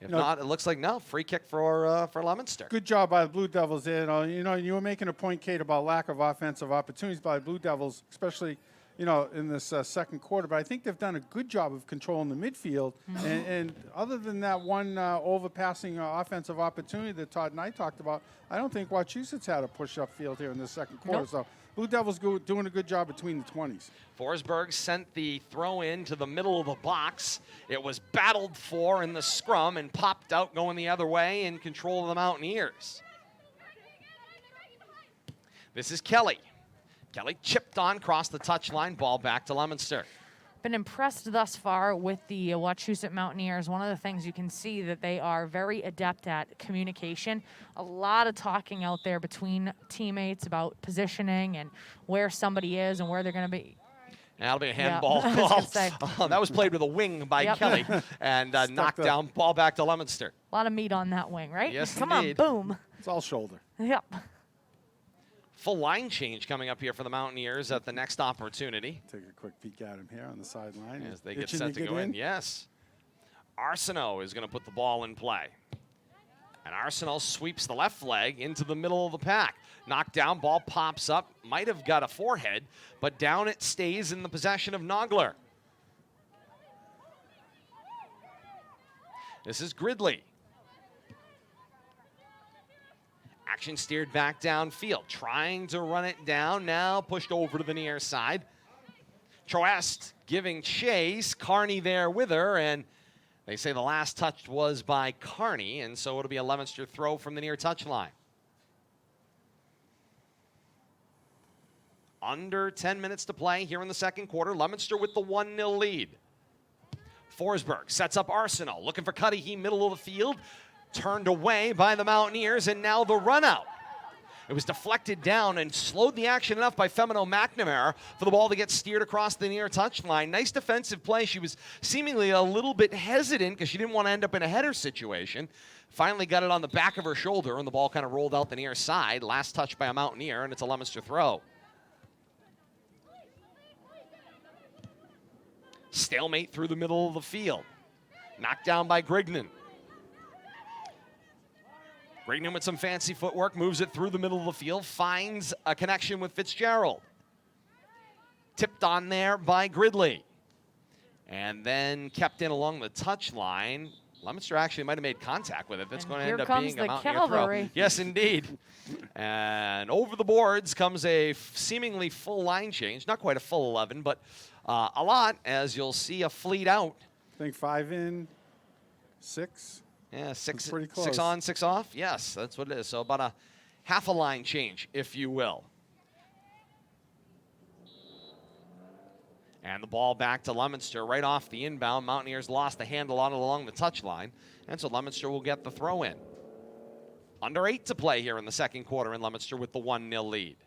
If not, it looks like no. Free kick for Leominster. Good job by the Blue Devils there. You were making a point, Kate, about lack of offensive opportunities by the Blue Devils, especially in this second quarter, but I think they've done a good job of controlling the midfield. And other than that one overpassing offensive opportunity that Todd and I talked about, I don't think Wachusett's had a push-up field here in the second quarter. So Blue Devils doing a good job between the 20s. Forsberg sent the throw in to the middle of the box. It was battled for in the scrum and popped out going the other way in control of the Mountaineers. This is Kelly. Kelly chipped on, crossed the touchline, ball back to Leominster. Been impressed thus far with the Wachusett Mountaineers. One of the things you can see that they are very adept at communication. A lot of talking out there between teammates about positioning and where somebody is and where they're going to be. That'll be a handball call. That was played with a wing by Kelly and knocked down, ball back to Leominster. A lot of meat on that wing, right? Yes, Come indeed. on, boom. It's all shoulder. Yep. Full line change coming up here for the Mountaineers at the next opportunity. Take a quick peek at him here on the sideline. As they get set to go in. Yes. Arsenault is going to put the ball in play. And Arsenault sweeps the left leg into the middle of the pack. Knocked down, ball pops up. Might have got a forehead, but down it stays in the possession of Nogler. This is Gridley. Action steered back downfield, trying to run it down, now pushed over to the near side. Troest giving chase, Carney there with her, and they say the last touch was by Carney, and so it'll be a Leominster throw from the near touchline. Under 10 minutes to play here in the second quarter. Leominster with the 1-0 lead. Forsberg sets up Arsenal, looking for Cudahy, middle of the field. Turned away by the Mountaineers, and now the run out. It was deflected down and slowed the action enough by Femino McNamara for the ball to get steered across the near touchline. Nice defensive play. She was seemingly a little bit hesitant because she didn't want to end up in a header situation. Finally got it on the back of her shoulder, and the ball kind of rolled out the near side. Last touch by a Mountaineer, and it's a Leominster throw. Stalemate through the middle of the field. Knocked down by Grignan. Grignan with some fancy footwork, moves it through the middle of the field, finds a connection with Fitzgerald. Tipped on there by Gridley. And then kept in along the touchline. Leominster actually might have made contact with it. That's going to end up being a Mountaineer throw. Yes, indeed. And over the boards comes a seemingly full line change. Not quite a full 11, but a lot, as you'll see a fleet out. I think 5 in, 6. Yeah, six close. On, 6 off. Yes, that's what it is. So about a half a line change, if you will. And the ball back to Leominster right off the inbound. Mountaineers lost the handle on it along the touchline. And so Leominster will get the throw in. Under 8 to play here in the second quarter, and Leominster with the 1-0 lead.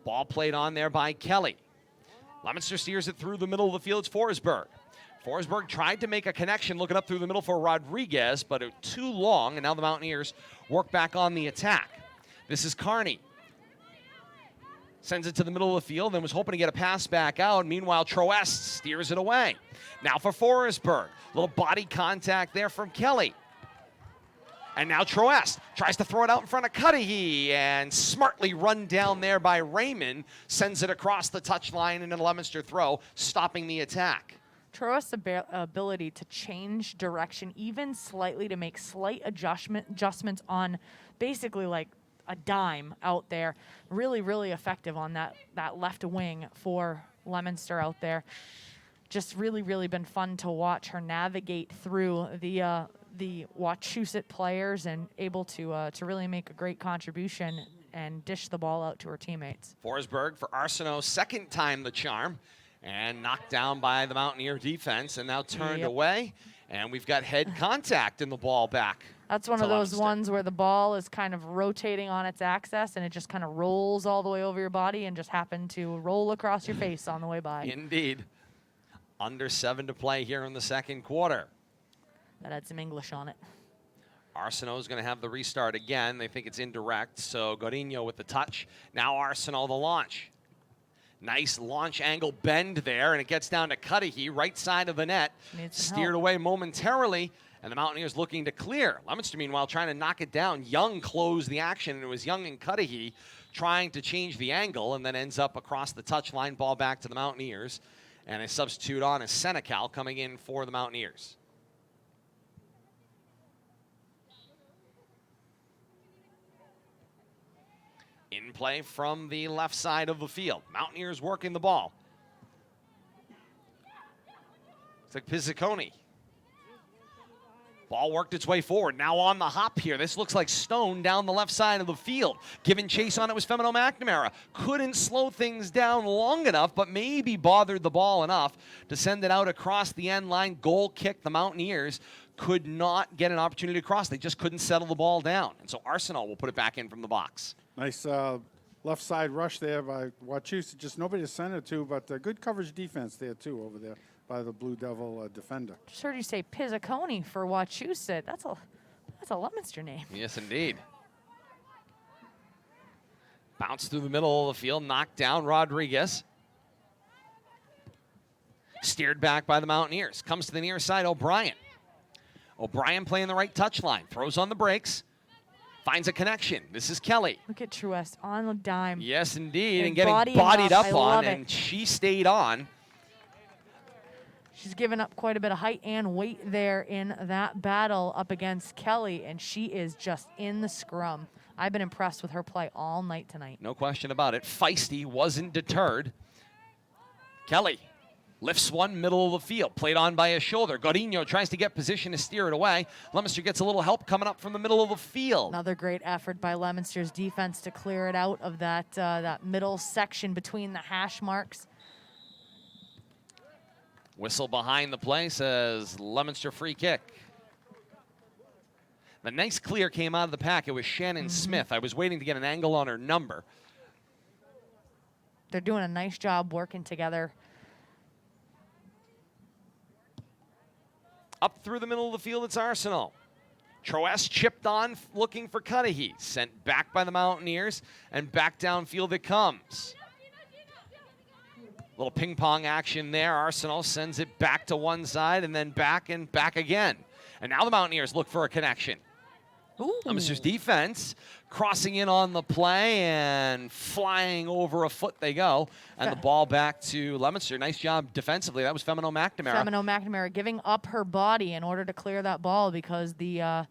Ball played on there by Kelly. Leominster steers it through the middle of the field. It's Forsberg. Forsberg tried to make a connection looking up through the middle for Rodriguez, but it was too long, and now the Mountaineers work back on the attack. This is Carney. Sends it to the middle of the field and was hoping to get a pass back out. Meanwhile, Troest steers it away. Now for Forsberg. Little body contact there from Kelly. And now Troest tries to throw it out in front of Cudahy, and smartly run down there by Raymond, sends it across the touchline in a Leominster throw, stopping the attack. Troest's ability to change direction even slightly, to make slight adjustments on basically like a dime out there, really, really effective on that left wing for Leominster out there. Just really, really been fun to watch her navigate through the Wachusett players and able to really make a great contribution and dish the ball out to her teammates. Forsberg for Arsenault, second time the charm, and knocked down by the Mountaineer defense, and now turned away. And we've got head contact in the ball back. That's one of those ones where the ball is kind of rotating on its axis, and it just kind of rolls all the way over your body and just happened to roll across your face on the way by. Indeed. Under 7 to play here in the second quarter. That had some English on it. Arsenault is going to have the restart again. They think it's indirect, so Godinho with the touch. Now Arsenault the launch. Nice launch angle bend there, and it gets down to Cudahy, right side of the net. Steered away momentarily, and the Mountaineers looking to clear. Leominster, meanwhile, trying to knock it down. Young closed the action, and it was Young and Cudahy trying to change the angle, and then ends up across the touchline, ball back to the Mountaineers. And a substitute on is Senecal coming in for the Mountaineers. In play from the left side of the field. Mountaineers working the ball. It's like Pizziconi. Ball worked its way forward. Now on the hop here. This looks like Stone down the left side of the field. Giving chase on it was Femino McNamara. Couldn't slow things down long enough, but maybe bothered the ball enough to send it out across the end line. Goal kick. The Mountaineers could not get an opportunity to cross. They just couldn't settle the ball down. And so Arsenal will put it back in from the box. Nice left side rush there by Wachusett. Just nobody to send it to, but good coverage defense there, too, over there by the Blue Devil defender. Just heard you say Pizziconi for Wachusett. That's a Leominster name. Yes, indeed. Bounce through the middle of the field, knocked down Rodriguez. Steered back by the Mountaineers. Comes to the near side, O'Brien. O'Brien playing the right touchline. Throws on the brakes. Finds a connection. This is Kelly. Look at Troest on the dime. Yes, indeed. And getting bodied up on, and she stayed on. She's given up quite a bit of height and weight there in that battle up against Kelly, and she is just in the scrum. I've been impressed with her play all night tonight. No question about it. Feisty wasn't deterred. Kelly lifts one, middle of the field, played on by a shoulder. Godinho tries to get position to steer it away. Leominster gets a little help coming up from the middle of the field. Another great effort by Leominster's defense to clear it out of that, that middle section between the hash marks. Whistle behind the play says Leominster free kick. The nice clear came out of the pack. It was Shannon Smith. I was waiting to get an angle on her number. They're doing a nice job working together. Up through the middle of the field, it's Arsenal. Troes chipped on, looking for Cudahy. Sent back by the Mountaineers, and back downfield it comes. Little ping pong action there. Arsenal sends it back to one side and then back and back again. And now the Mountaineers look for a connection. Leominster's defense crossing in on the play and flying over a foot they go. And the ball back to Leominster. Nice job defensively. That was Femino McNamara. Femino McNamara giving up her body in order to clear that ball because the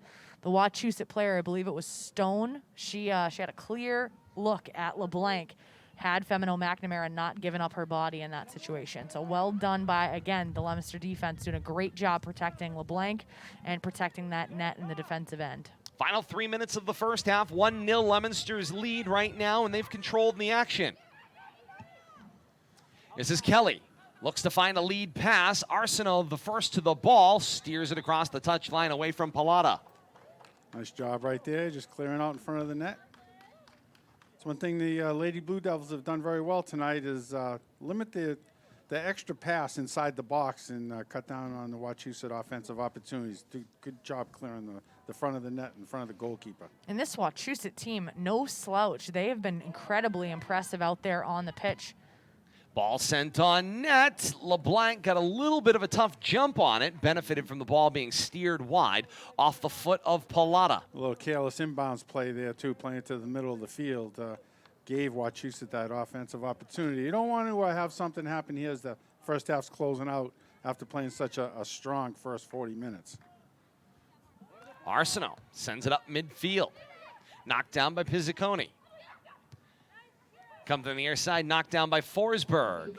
Wachusett player, I believe it was Stone, she had a clear look at LeBlanc. Had Femino McNamara not given up her body in that situation. So well done by, again, the Leominster defense doing a great job protecting LeBlanc and protecting that net in the defensive end. Final 3 minutes of the first half. 1-0 Leominster's lead right now, and they've controlled the action. This is Kelly. Looks to find a lead pass. Arsenal, the first to the ball, steers it across the touchline away from Pallotta. Nice job right there, just clearing out in front of the net. It's one thing the Lady Blue Devils have done very well tonight is limit the extra pass inside the box and cut down on the Wachusett offensive opportunities. Do good job clearing the front of the net in front of the goalkeeper. And this Wachusett team, no slouch. They have been incredibly impressive out there on the pitch. Ball sent on net. LeBlanc got a little bit of a tough jump on it. Benefited from the ball being steered wide off the foot of Pallotta. A little careless inbounds play there, too, playing to the middle of the field. Gave Wachusett that offensive opportunity. You don't want to have something happen here as the first half's closing out after playing such a strong first 40 minutes. Arsenal sends it up midfield. Knocked down by Pizziconi. Comes on the near side, knocked down by Forsberg.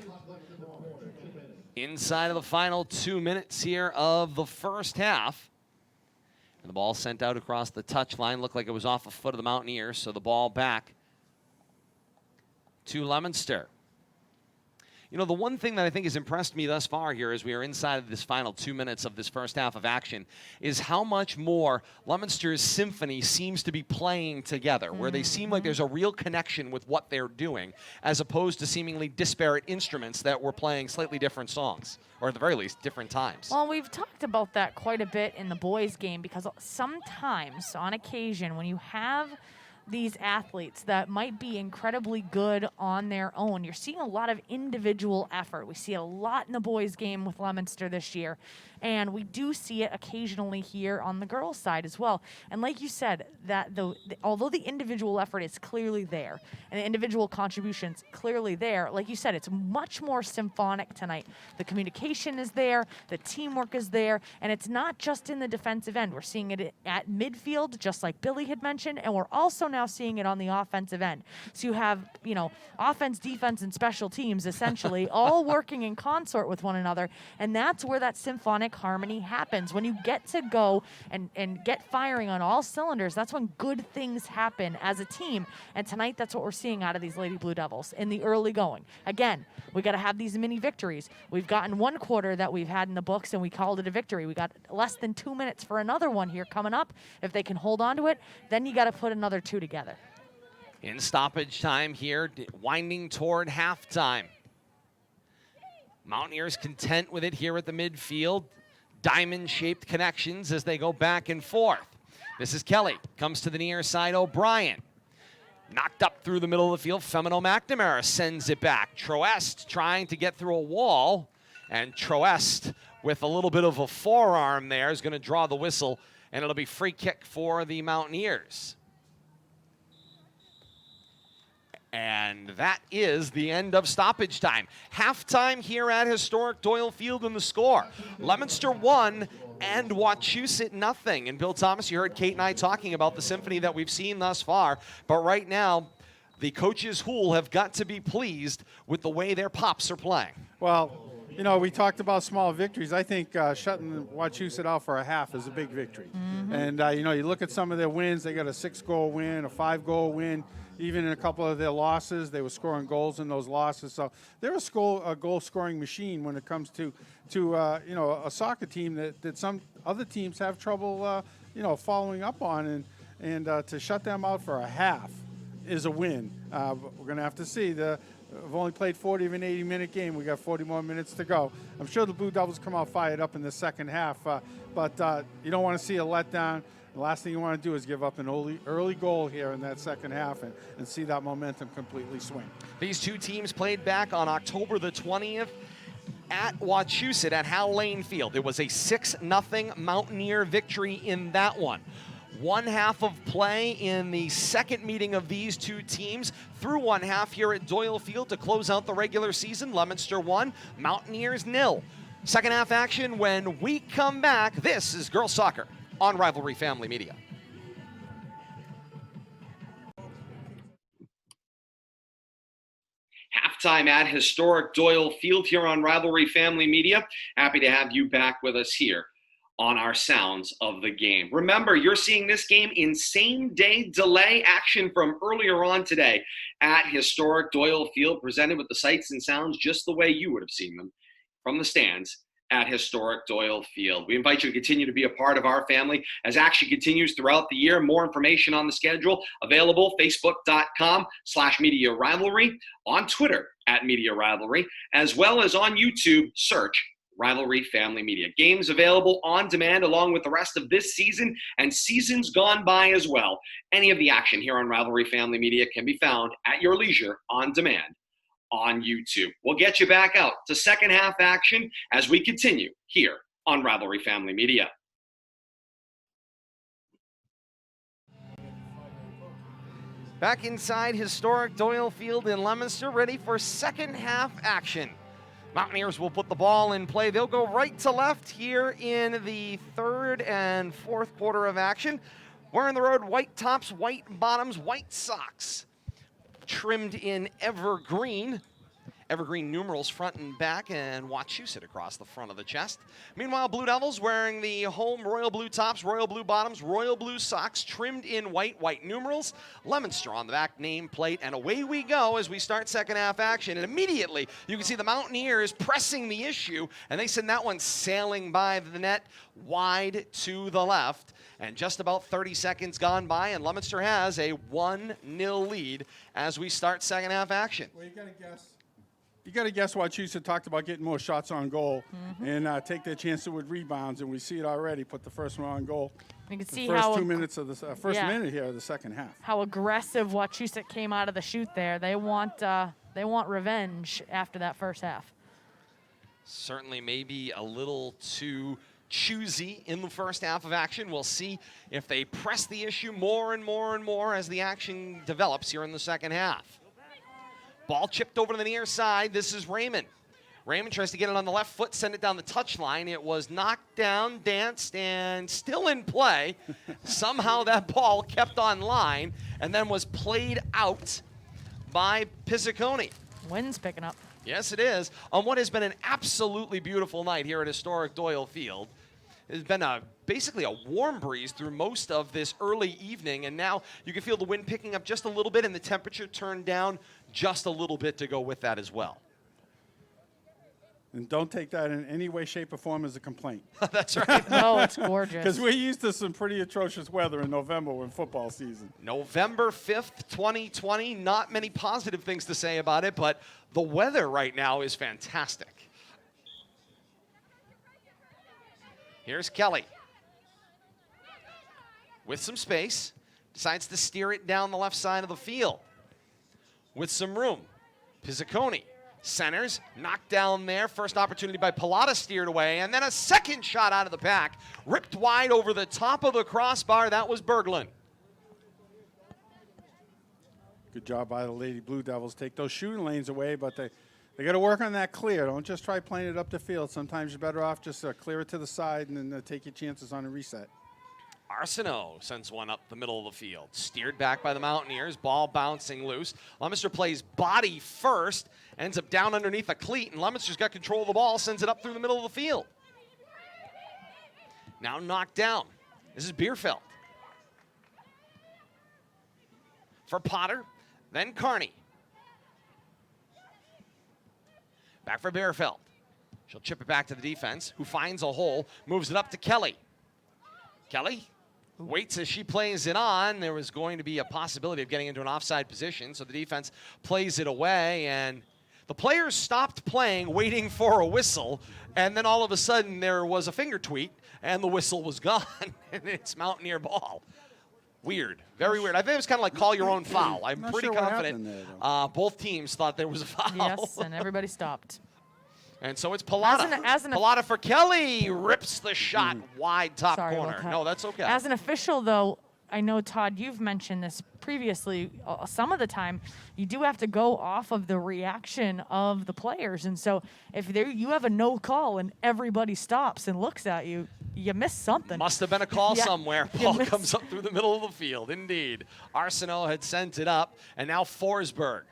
Inside of the final 2 minutes here of the first half. And the ball sent out across the touchline. Looked like it was off the foot of the Mountaineers, so the ball back to Leominster. You know, the one thing that I think has impressed me thus far here as we are inside of this final 2 minutes of this first half of action is how much more Leominster's symphony seems to be playing together, where they seem like there's a real connection with what they're doing, as opposed to seemingly disparate instruments that were playing slightly different songs, or at the very least, different times. Well, we've talked about that quite a bit in the boys' game because sometimes, on occasion, when you have these athletes that might be incredibly good on their own, you're seeing a lot of individual effort. We see it a lot in the boys' game with Leominster this year, and we do see it occasionally here on the girls' side as well. And like you said, that although the individual effort is clearly there and the individual contributions clearly there, like you said, it's much more symphonic tonight. The communication is there, the teamwork is there, and it's not just in the defensive end. We're seeing it at midfield, just like Billy had mentioned, and we're also now seeing it on the offensive end. So you have, you know, offense, defense, and special teams essentially all working in consort with one another, and that's where that symphonic harmony happens. When you get to go and get firing on all cylinders, that's when good things happen as a team, and tonight that's what we're seeing out of these Lady Blue Devils in the early going. Again, we got to have these mini victories. We've gotten one quarter that we've had in the books, and we called it a victory. We got less than 2 minutes for another one here coming up. If they can hold on to it, then you got to put another two together. In stoppage time here, winding toward halftime. Mountaineers content with it here at the midfield. Diamond-shaped connections as they go back and forth. This is Kelly. Comes to the near side, O'Brien. Knocked up through the middle of the field. Femino McNamara sends it back. Troest trying to get through a wall. And Troest, with a little bit of a forearm there, is going to draw the whistle. And it'll be free kick for the Mountaineers. And that is the end of stoppage time. Halftime here at historic Doyle Field in the score. Leominster 1 and Wachusett nothing. And Bill Thomas, you heard Kate and I talking about the symphony that we've seen thus far. But right now, the coaches Hool have got to be pleased with the way their Pops are playing. Well, you know, we talked about small victories. I think shutting Wachusett out for a half is a big victory. And, you know, you look at some of their wins. They got a 6-goal win, a 5-goal win. Even in a couple of their losses, they were scoring goals in those losses. So they're a goal-scoring machine when it comes to you know, a soccer team that some other teams have trouble, you know, following up on. And to shut them out for a half is a win. We're going to have to see. We've only played 40 of an 80-minute game. We got 40 more minutes to go. I'm sure the Blue Devils come out fired up in the second half, but you don't want to see a letdown. The last thing you want to do is give up an early goal here in that second half and see that momentum completely swing. These two teams played back on October the 20th at Wachusett at Hal Lane Field. It was a 6-0 Mountaineer victory in that one. One half of play in the second meeting of these two teams through one half here at Doyle Field to close out the regular season. Leominster 1, Mountaineers 0. Second half action when we come back. This is Girls Soccer on Rivalry Family Media. Halftime at historic Doyle Field here on Rivalry Family Media. Happy to have you back with us here on our sounds of the game. Remember, you're seeing this game in same-day delay action from earlier on today at historic Doyle Field, presented with the sights and sounds just the way you would have seen them from the stands at historic Doyle Field. We invite you to continue to be a part of our family as action continues throughout the year. More information on the schedule available, facebook.com/Media Rivalry, on Twitter @Media Rivalry, as well as on YouTube, search Rivalry Family Media. Games available on demand along with the rest of this season and seasons gone by as well. Any of the action here on Rivalry Family Media can be found at your leisure on demand on YouTube. We'll get you back out to second half action as we continue here on Rivalry Family Media. Back inside historic Doyle Field in Leominster, ready for second half action. Mountaineers will put the ball in play. They'll go right to left here in the third and fourth quarter of action. Wearing the road, white tops, white bottoms, white socks. Trimmed in evergreen. Evergreen numerals front and back, and Wachusett across the front of the chest. Meanwhile, Blue Devils wearing the home royal blue tops, royal blue bottoms, royal blue socks, trimmed in white, white numerals. Leominster on the back nameplate, and away we go as we start second half action. And immediately, you can see the Mountaineers pressing the issue, and they send that one sailing by the net wide to the left. And just about 30 seconds gone by, and Leominster has a 1-0 lead as we start second half action. Well, you got to guess. You got to guess Wachusett talked about getting more shots on goal and take their chances with rebounds, and we see it already. Put the first one on goal. You can see the first how 2 minutes of the first minute here of the second half. How aggressive Wachusett came out of the chute there. They want revenge after that first half. Certainly, maybe a little too choosy in the first half of action. We'll see if they press the issue more and more and more as the action develops here in the second half. Ball chipped over to the near side. This is Raymond. Raymond tries to get it on the left foot, send it down the touchline. It was knocked down, danced, and still in play. Somehow that ball kept on line and then was played out by Pizziconi. Wind's picking up. Yes, it is. On what has been an absolutely beautiful night here at historic Doyle Field. It's been basically a warm breeze through most of this early evening, and now you can feel the wind picking up just a little bit and the temperature turned down just a little bit to go with that as well. And don't take that in any way, shape, or form as a complaint. That's right. Oh, it's gorgeous. Because we're used to some pretty atrocious weather in November in football season. November 5th, 2020. Not many positive things to say about it, but the weather right now is fantastic. Here's Kelly. With some space, decides to steer it down the left side of the field. With some room, Pizziconi centers, knocked down there. First opportunity by Pilata, steered away, and then a second shot out of the pack, ripped wide over the top of the crossbar. That was Berglund. Good job by the Lady Blue Devils. Take those shooting lanes away, but they got to work on that clear. Don't just try playing it up the field. Sometimes you're better off just clear it to the side and then take your chances on a reset. Arsenault sends one up the middle of the field. Steered back by the Mountaineers. Ball bouncing loose. Leominster plays body first. Ends up down underneath a cleat, and Leominster's got control of the ball. Sends it up through the middle of the field. Now knocked down. This is Bierfeld. For Potter, then Carney. Back for Bierfeld. She'll chip it back to the defense, who finds a hole, moves it up to Kelly. Kelly waits as she plays it on. There was going to be a possibility of getting into an offside position, so the defense plays it away, and the players stopped playing, waiting for a whistle, and then all of a sudden there was a finger tweet, and the whistle was gone, and it's Mountaineer ball. Weird, very weird. I think it was kind of like call your own foul. I'm pretty confident both teams thought there was a foul. Yes, and everybody stopped. And so it's Pilata. Pilata for Kelly, rips the shot wide top corner. No, that's okay. As an official, though, I know, Todd, you've mentioned this previously. Some of the time, you do have to go off of the reaction of the players. And so if you have a no call and everybody stops and looks at you, you missed something. Must have been a call somewhere. Ball comes up through the middle of the field. Indeed. Arsenault had sent it up, and now Forsberg.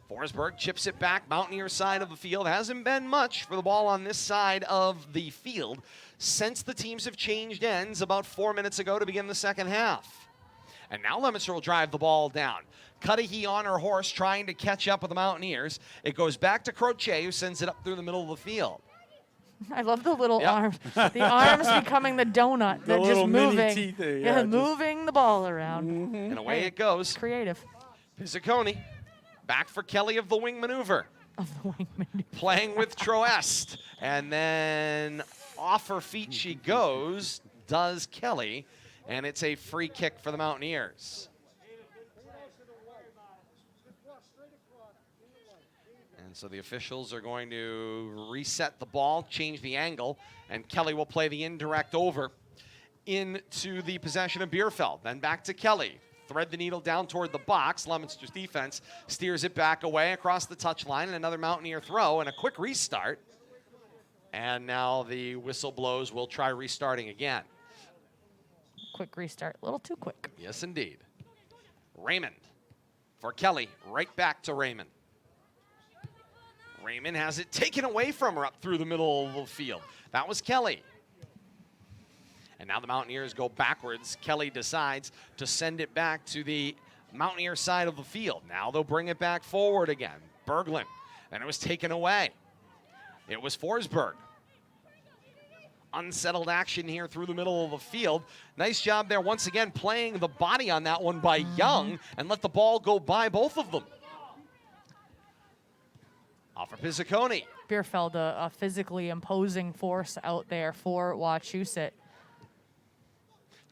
Forsberg chips it back, Mountaineer side of the field. Hasn't been much for the ball on this side of the field since the teams have changed ends about 4 minutes ago to begin the second half. And now Leominster will drive the ball down. Cudahy on her horse trying to catch up with the Mountaineers. It goes back to Crochet, who sends it up through the middle of the field. I love the little arms. The arms becoming the donut. They're just moving. Moving the ball around. And away it goes. Creative. Pizziconi. Back for Kelly of the wing maneuver. Playing with Troest. And then off her feet she goes, does Kelly. And it's a free kick for the Mountaineers. And so the officials are going to reset the ball, change the angle, and Kelly will play the indirect over into the possession of Bierfeld. Then back to Kelly. Thread the needle down toward the box. Leominster's defense steers it back away across the touchline, and another Mountaineer throw and a quick restart. And now the whistle blows. We'll try restarting again. Quick restart. A little too quick. Yes, indeed. Raymond for Kelly. Right back to Raymond. Raymond has it taken away from her up through the middle of the field. That was Kelly. And now the Mountaineers go backwards. Kelly decides to send it back to the Mountaineer side of the field. Now they'll bring it back forward again. Berglund. And it was taken away. It was Forsberg. Unsettled action here through the middle of the field. Nice job there once again playing the body on that one by Young and let the ball go by both of them. Off for Pizziconi. Bierfeld, a physically imposing force out there for Wachusett.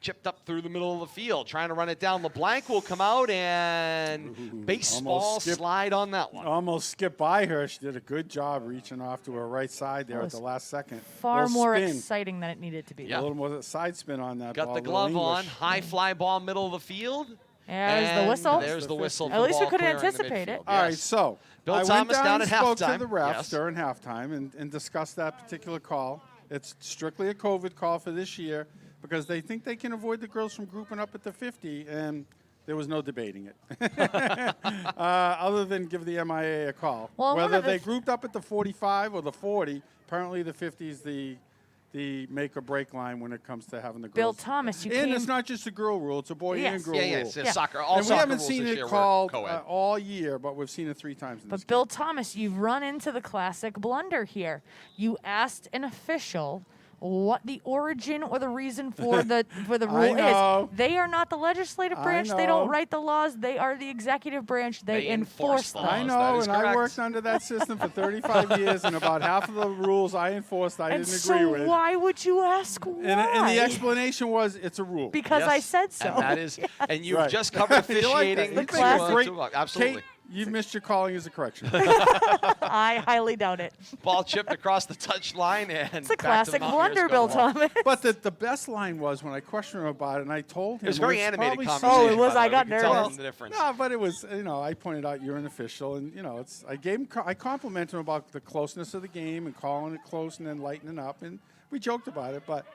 Chipped up through the middle of the field, trying to run it down. LeBlanc will come out and baseball slide on that one. Almost skipped by her. She did a good job reaching off to her right side there at the last second. Far more exciting than it needed to be. Yeah. A little more side spin on that ball. Got the glove on. High fly ball, middle of the field. There's the whistle. There's the whistle. At least we could anticipate it. All right, so Bill Thomas down at halftime. I went down and spoke to the refs during halftime and discussed that particular call. It's strictly a COVID call for this year, because they think they can avoid the girls from grouping up at the 50, and there was no debating it. Other than give the MIAA a call. Well, whether they grouped up at the 45 or the 40, apparently the 50 is the make or break line when it comes to having the girls. Bill Thomas, and it's not just a girl rule; it's a boy and girl rule. It's soccer. And we haven't seen it called all year, but we've seen it 3 times. But Bill Thomas, you've run into the classic blunder here. You asked an official what the origin or the reason for the rule is. They are not the legislative branch. They don't write the laws. They are the executive branch. They enforce them. I know, and I worked under that system for 35 years, and about half of the rules I enforced I didn't agree with. So why would you ask why? And the explanation was it's a rule. Because I said so. And that is, and you've just covered officiating. The classic. Absolutely. You missed your calling as a correction. I highly doubt it. Ball chipped across the touchline and It's a back to the classic Mountaineers blunder, go Bill to ball. Thomas. But the best line was when I questioned him about it, and I told him. It was a very animated probably conversation. Oh, it was. by the I way. got We could tell nervous. the difference. No, but it was, I pointed out you're an official, and, I gave him, I complimented him about the closeness of the game and calling it close and then lightening up, and we joked about it, but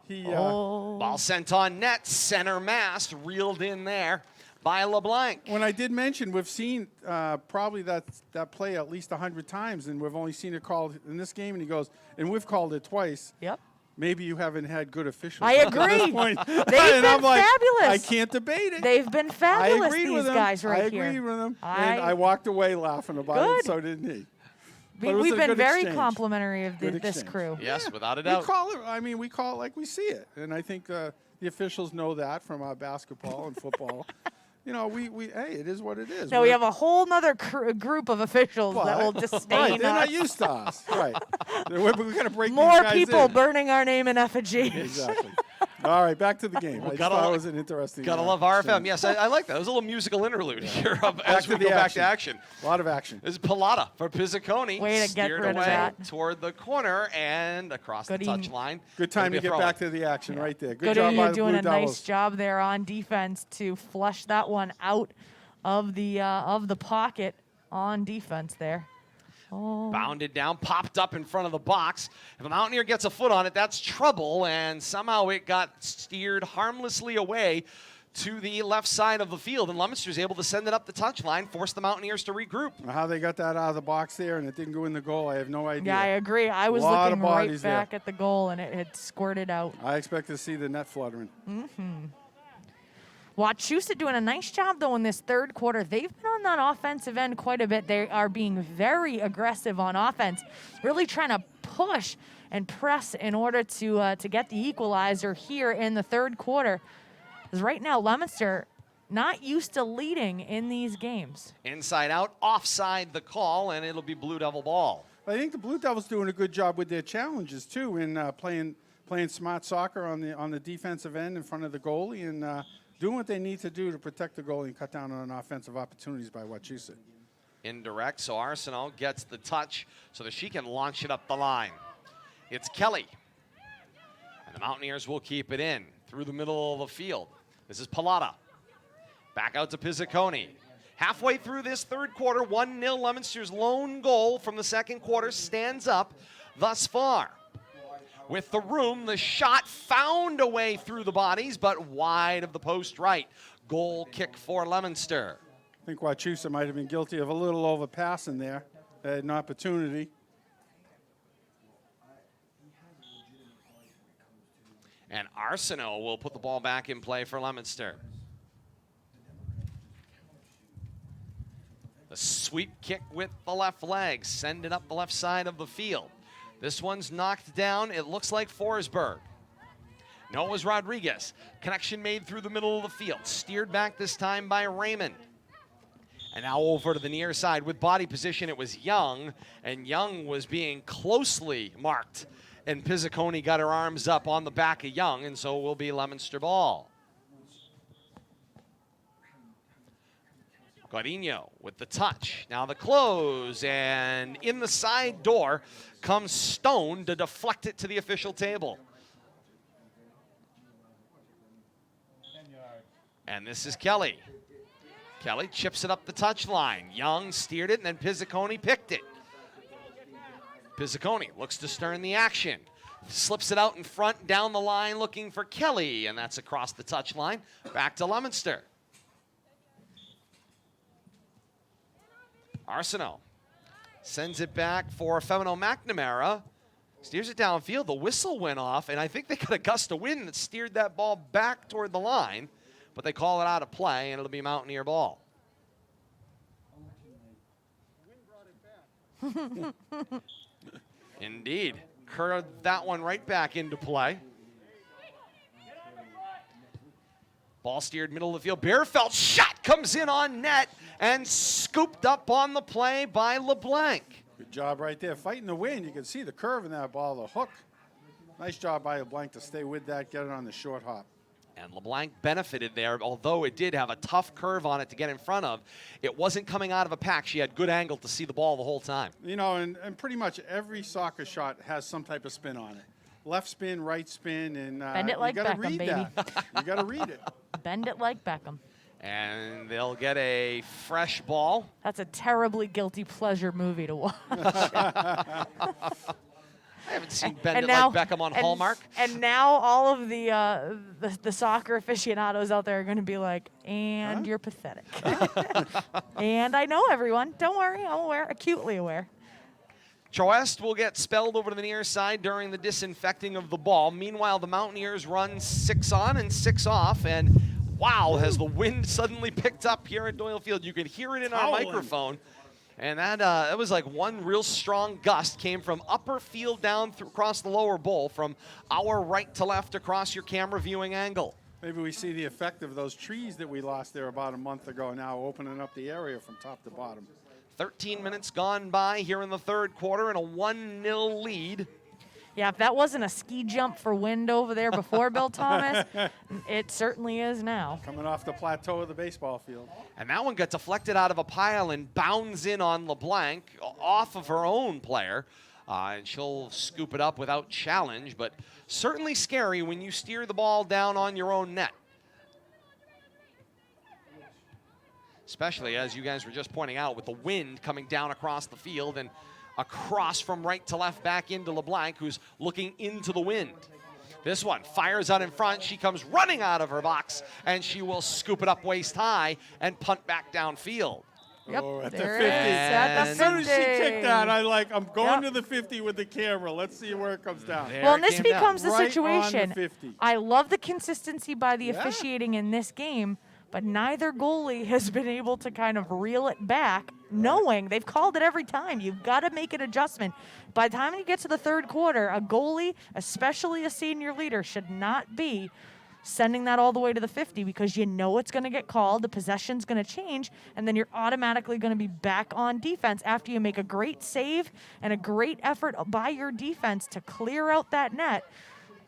he, Ball sent on net, center mass, reeled in there by LeBlanc. when I did mention, we've seen probably that play at least 100 times, and we've only seen it called in this game, and he goes, and we've called it twice. Yep. Maybe you haven't had good officials. I at this agree. point. They've And been I'm like, fabulous. I can't debate it. They've been I fabulous, agreed these with him. guys right I here. agreed with him. And I walked away laughing about it, Good. so didn't he. But it was We've a been good very exchange. complimentary of Good this exchange. crew. Yes, without a We doubt. call it, we call it like we see it. And I think the officials know that from our basketball and football. Hey, it is what it is. So we have a whole nother group of officials that will Right, disdain they're not us. used to us. Right. We're going to break More these guys people in. burning our name in effigy. Exactly. All right, back to the game. I just gotta thought lo- it was an interesting. Gotta love RFM. exchange. Yes, I like that. It was a little musical interlude here as to we the go back action. to action. A lot of action. This is Pilata for Pizziconi. Way to get Steered rid of away that. toward the corner and across Good the touchline. Good time to It'll be a get throw-in. back to the action right there. Good Good job by you the doing Blue a Devils. nice job there on defense to flush that one out of the pocket on defense there. Bounded down, popped up in front of the box. If a Mountaineer gets a foot on it, that's trouble, and somehow it got steered harmlessly away to the left side of the field, and Leominster's able to send it up the touchline, force the Mountaineers to regroup. How they got that out of the box there and it didn't go in the goal, I have no idea. Yeah, I agree. I was Lot of looking right bodies there. back at the goal, and it had squirted out. I expect to see the net fluttering. Wachusett doing a nice job, though, in this third quarter. They've been on that offensive end quite a bit. They are being very aggressive on offense, really trying to push and press in order to get the equalizer here in the third quarter. Because right now, Leominster not used to leading in these games. Inside out, offside the call, and it'll be Blue Devil ball. I think the Blue Devils doing a good job with their challenges too, in playing smart soccer on the defensive end in front of the goalie and doing what they need to do to protect the goalie and cut down on offensive opportunities by Wachusett. Indirect, so Arsenal gets the touch so that she can launch it up the line. It's Kelly. And the Mountaineers will keep it in through the middle of the field. This is Pilata. Back out to Pizziconi. Halfway through this third quarter, 1-0 Leominster's lone goal from the second quarter stands up thus far. With the room, the shot found a way through the bodies, but wide of the post right. Goal kick for Leominster. I think Wachusett might have been guilty of a little overpassing there. They had an opportunity. And Arsenault will put the ball back in play for Leominster. The sweep kick with the left leg, send it up the left side of the field. This one's knocked down. It looks like Forsberg. No, it was Rodriguez. Connection made through the middle of the field. Steered back this time by Raymond. And now over to the near side with body position. It was Young, and Young was being closely marked. And Pizziconi got her arms up on the back of Young, and so it will be Leominster ball. Guarino with the touch. Now the close, and in the side door comes Stone to deflect it to the official table. And this is Kelly. Kelly chips it up the touchline. Young steered it, and then Pizziconi picked it. Pizziconi looks to stern the action. Slips it out in front, down the line, looking for Kelly, and that's across the touchline. Back to Leominster. Arsenault sends it back for Femino McNamara. Steers it downfield. The whistle went off, and I think they got a gust of wind that steered that ball back toward the line, but they call it out of play, and it'll be Mountaineer ball. Indeed. Curved that one right back into play. Ball steered middle of the field. Beerfeld's shot comes in on net and scooped up on the play by LeBlanc. Good job right there. Fighting the wind. You can see the curve in that ball, the hook. Nice job by LeBlanc to stay with that, get it on the short hop. And LeBlanc benefited there, although it did have a tough curve on it to get in front of. It wasn't coming out of a pack. She had good angle to see the ball the whole time. You know, and pretty much every soccer shot has some type of spin on it. Left spin, right spin, and Bend it like you got to Beckham, read baby. that. You got to read it. Bend it like Beckham. And they'll get a fresh ball. That's a terribly guilty pleasure movie to watch. I haven't seen Bend It Like Beckham on Hallmark. And now all of the soccer aficionados out there are going to be like, and you're pathetic. And I know everyone. Don't worry, I'm aware, acutely aware. Troest will get spelled over to the near side during the disinfecting of the ball. Meanwhile, the Mountaineers run 6 on and 6 off, and wow, has the wind suddenly picked up here at Doyle Field. You can hear it in our microphone. And that was like one real strong gust came from upper field down across the lower bowl from our right to left across your camera viewing angle. Maybe we see the effect of those trees that we lost there about a month ago now, opening up the area from top to bottom. 13 minutes gone by here in the third quarter and a 1-0 lead. Yeah, if that wasn't a ski jump for wind over there before Bill Thomas, it certainly is now. Coming off the plateau of the baseball field. And that one got deflected out of a pile and bounds in on LeBlanc off of her own player. And she'll scoop it up without challenge, but certainly scary when you steer the ball down on your own net. Especially as you guys were just pointing out with the wind coming down across the field and across from right to left back into LeBlanc, who's looking into the wind. This one fires out in front. She comes running out of her box, and she will scoop it up waist high and punt back downfield. Yep, Oh, at the there 50. it is. At the As soon as she 50. kicked that, I'm going Yep. to the 50 with the camera. Let's see where it comes down. There Well, it and this came down. becomes the Right on situation. the 50. I love the consistency by the Yeah. officiating in this game, but neither goalie has been able to kind of reel it back, knowing they've called it every time. You've got to make an adjustment. By the time you get to the third quarter, a goalie, especially a senior leader, should not be sending that all the way to the 50 because you know it's going to get called, the possession's going to change, and then you're automatically going to be back on defense after you make a great save and a great effort by your defense to clear out that net.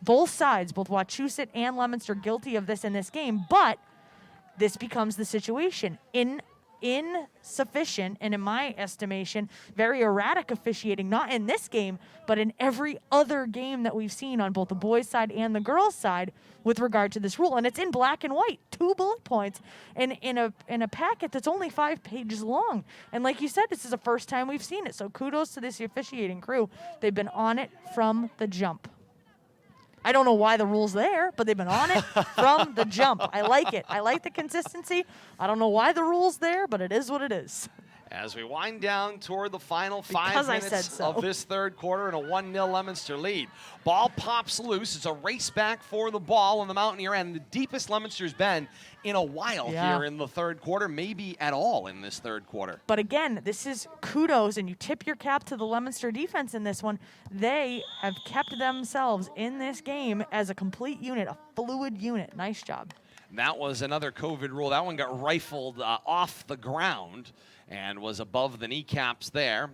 Both sides, both Wachusett and Leominster, guilty of this in this game, but this becomes the situation. Insufficient, and in my estimation, very erratic officiating, not in this game, but in every other game that we've seen on both the boys' side and the girls' side with regard to this rule. And it's in black and white, 2 bullet points, and in a packet that's only 5 pages long. And like you said, this is the first time we've seen it. So kudos to this officiating crew. They've been on it from the jump. I don't know why the rule's there, but they've been on it from the jump. I like it. I like the consistency. I don't know why the rule's there, but it is what it is. As we wind down toward the final 5 Because I minutes said so. of this third quarter and a 1-0 Leominster lead. Ball pops loose. It's a race back for the ball on the Mountaineer end. The deepest Leominster's been in a while here in the third quarter, maybe at all in this third quarter. But again, this is kudos, and you tip your cap to the Leominster defense in this one. They have kept themselves in this game as a complete unit, a fluid unit. Nice job. That was another COVID rule. That one got rifled off the ground and was above the kneecaps there.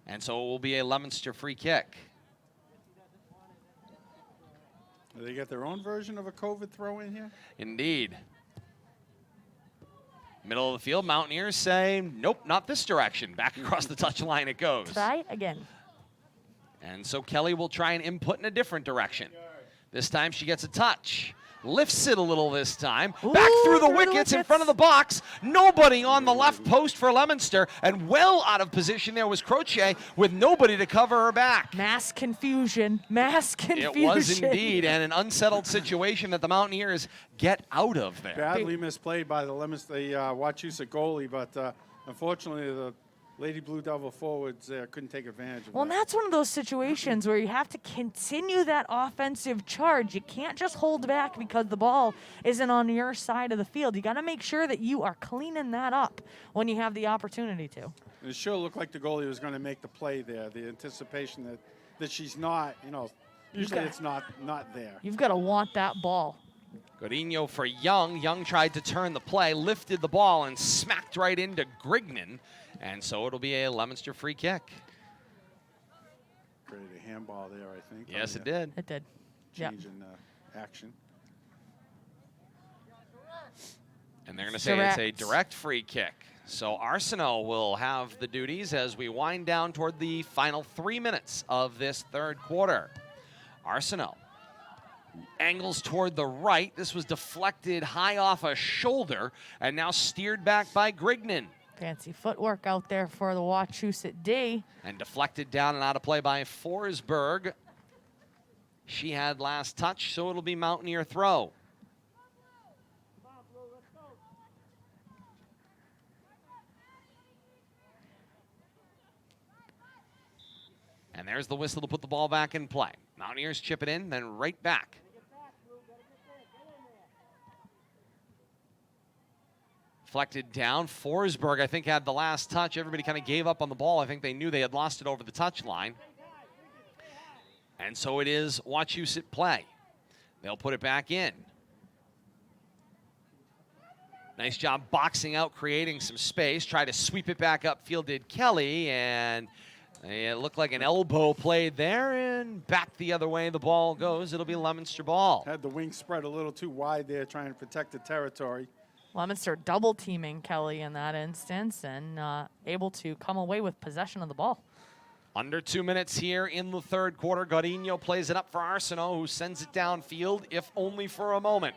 And so it will be a Leominster free kick. Do they get their own version of a COVID throw in here? Indeed. Middle of the field, Mountaineers say, nope, not this direction. Back across the touchline it goes. Try again. And so Kelly will try and input in a different direction. This time she gets a touch. Lifts it a little this time. Back through the wickets in front of the box. Nobody on the left post for Leominster. And well out of position there was Croce with nobody to cover her back. Mass confusion. Mass confusion. It was indeed, and an unsettled situation that the Mountaineers get out of there. Badly misplayed by the Wachusett goalie, but unfortunately the Lady Blue Devil forwards couldn't take advantage of Well, and that. that's one of those situations where you have to continue that offensive charge. You can't just hold back because the ball isn't on your side of the field. You got to make sure that you are cleaning that up when you have the opportunity to. It sure looked like the goalie was going to make the play there. The anticipation that she's not, usually it's not there. You've got to want that ball. Godinho for Young. Young tried to turn the play, lifted the ball, and smacked right into Grignon. And so it'll be a Leominster free kick. Created a handball there, I think. Yes, it did. It did. Yeah. Change in action. And they're going to say it's a direct free kick. So Arsenault will have the duties as we wind down toward the final 3 minutes of this third quarter. Arsenault angles toward the right. This was deflected high off a shoulder and now steered back by Grignan. Fancy footwork out there for the Wachusett D. And deflected down and out of play by Forsberg. She had last touch, so it'll be Mountaineer throw. And there's the whistle to put the ball back in play. Mountaineers chip it in, then right back. Deflected down. Forsberg, I think, had the last touch. Everybody kind of gave up on the ball. I think they knew they had lost it over the touchline. And so it is Wachusett play. They'll put it back in. Nice job boxing out, creating some space. Tried to sweep it back upfield, did Kelly, and it looked like an elbow played there, and back the other way the ball goes. It'll be Leominster ball. Had the wing spread a little too wide there, trying to protect the territory. Leominster double teaming Kelly in that instance and able to come away with possession of the ball. Under 2 minutes here in the third quarter. Godinho plays it up for Arsenault, who sends it downfield, if only for a moment.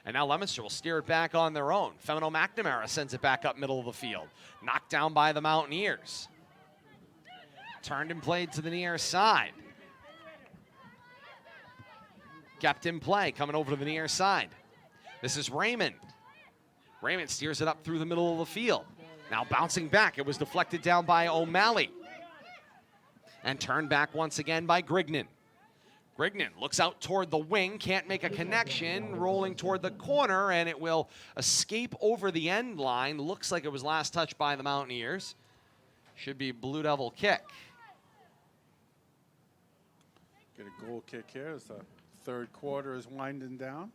And now Leominster will steer it back on their own. Femino McNamara sends it back up middle of the field. Knocked down by the Mountaineers. Turned and played to the near side. Kept in play, coming over to the near side. This is Raymond. Raymond steers it up through the middle of the field. Now bouncing back, it was deflected down by O'Malley. And turned back once again by Grignan. Grignan looks out toward the wing, can't make a connection, rolling toward the corner, and it will escape over the end line. Looks like it was last touched by the Mountaineers. Should be Blue Devil kick. Get a goal kick here as the third quarter is winding down.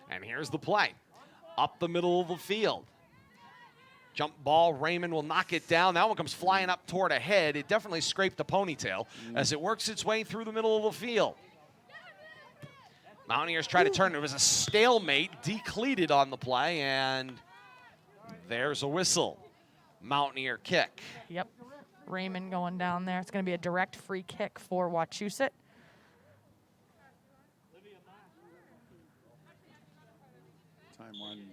And here's the play. Up the middle of the field. Jump ball, Raymond will knock it down. That one comes flying up toward a head. It definitely scraped the ponytail as it works its way through the middle of the field. Mountaineers try to turn. It was a stalemate, decleated on the play, and there's a whistle. Mountaineer kick. Yep. Raymond going down there. It's going to be a direct free kick for Wachusett.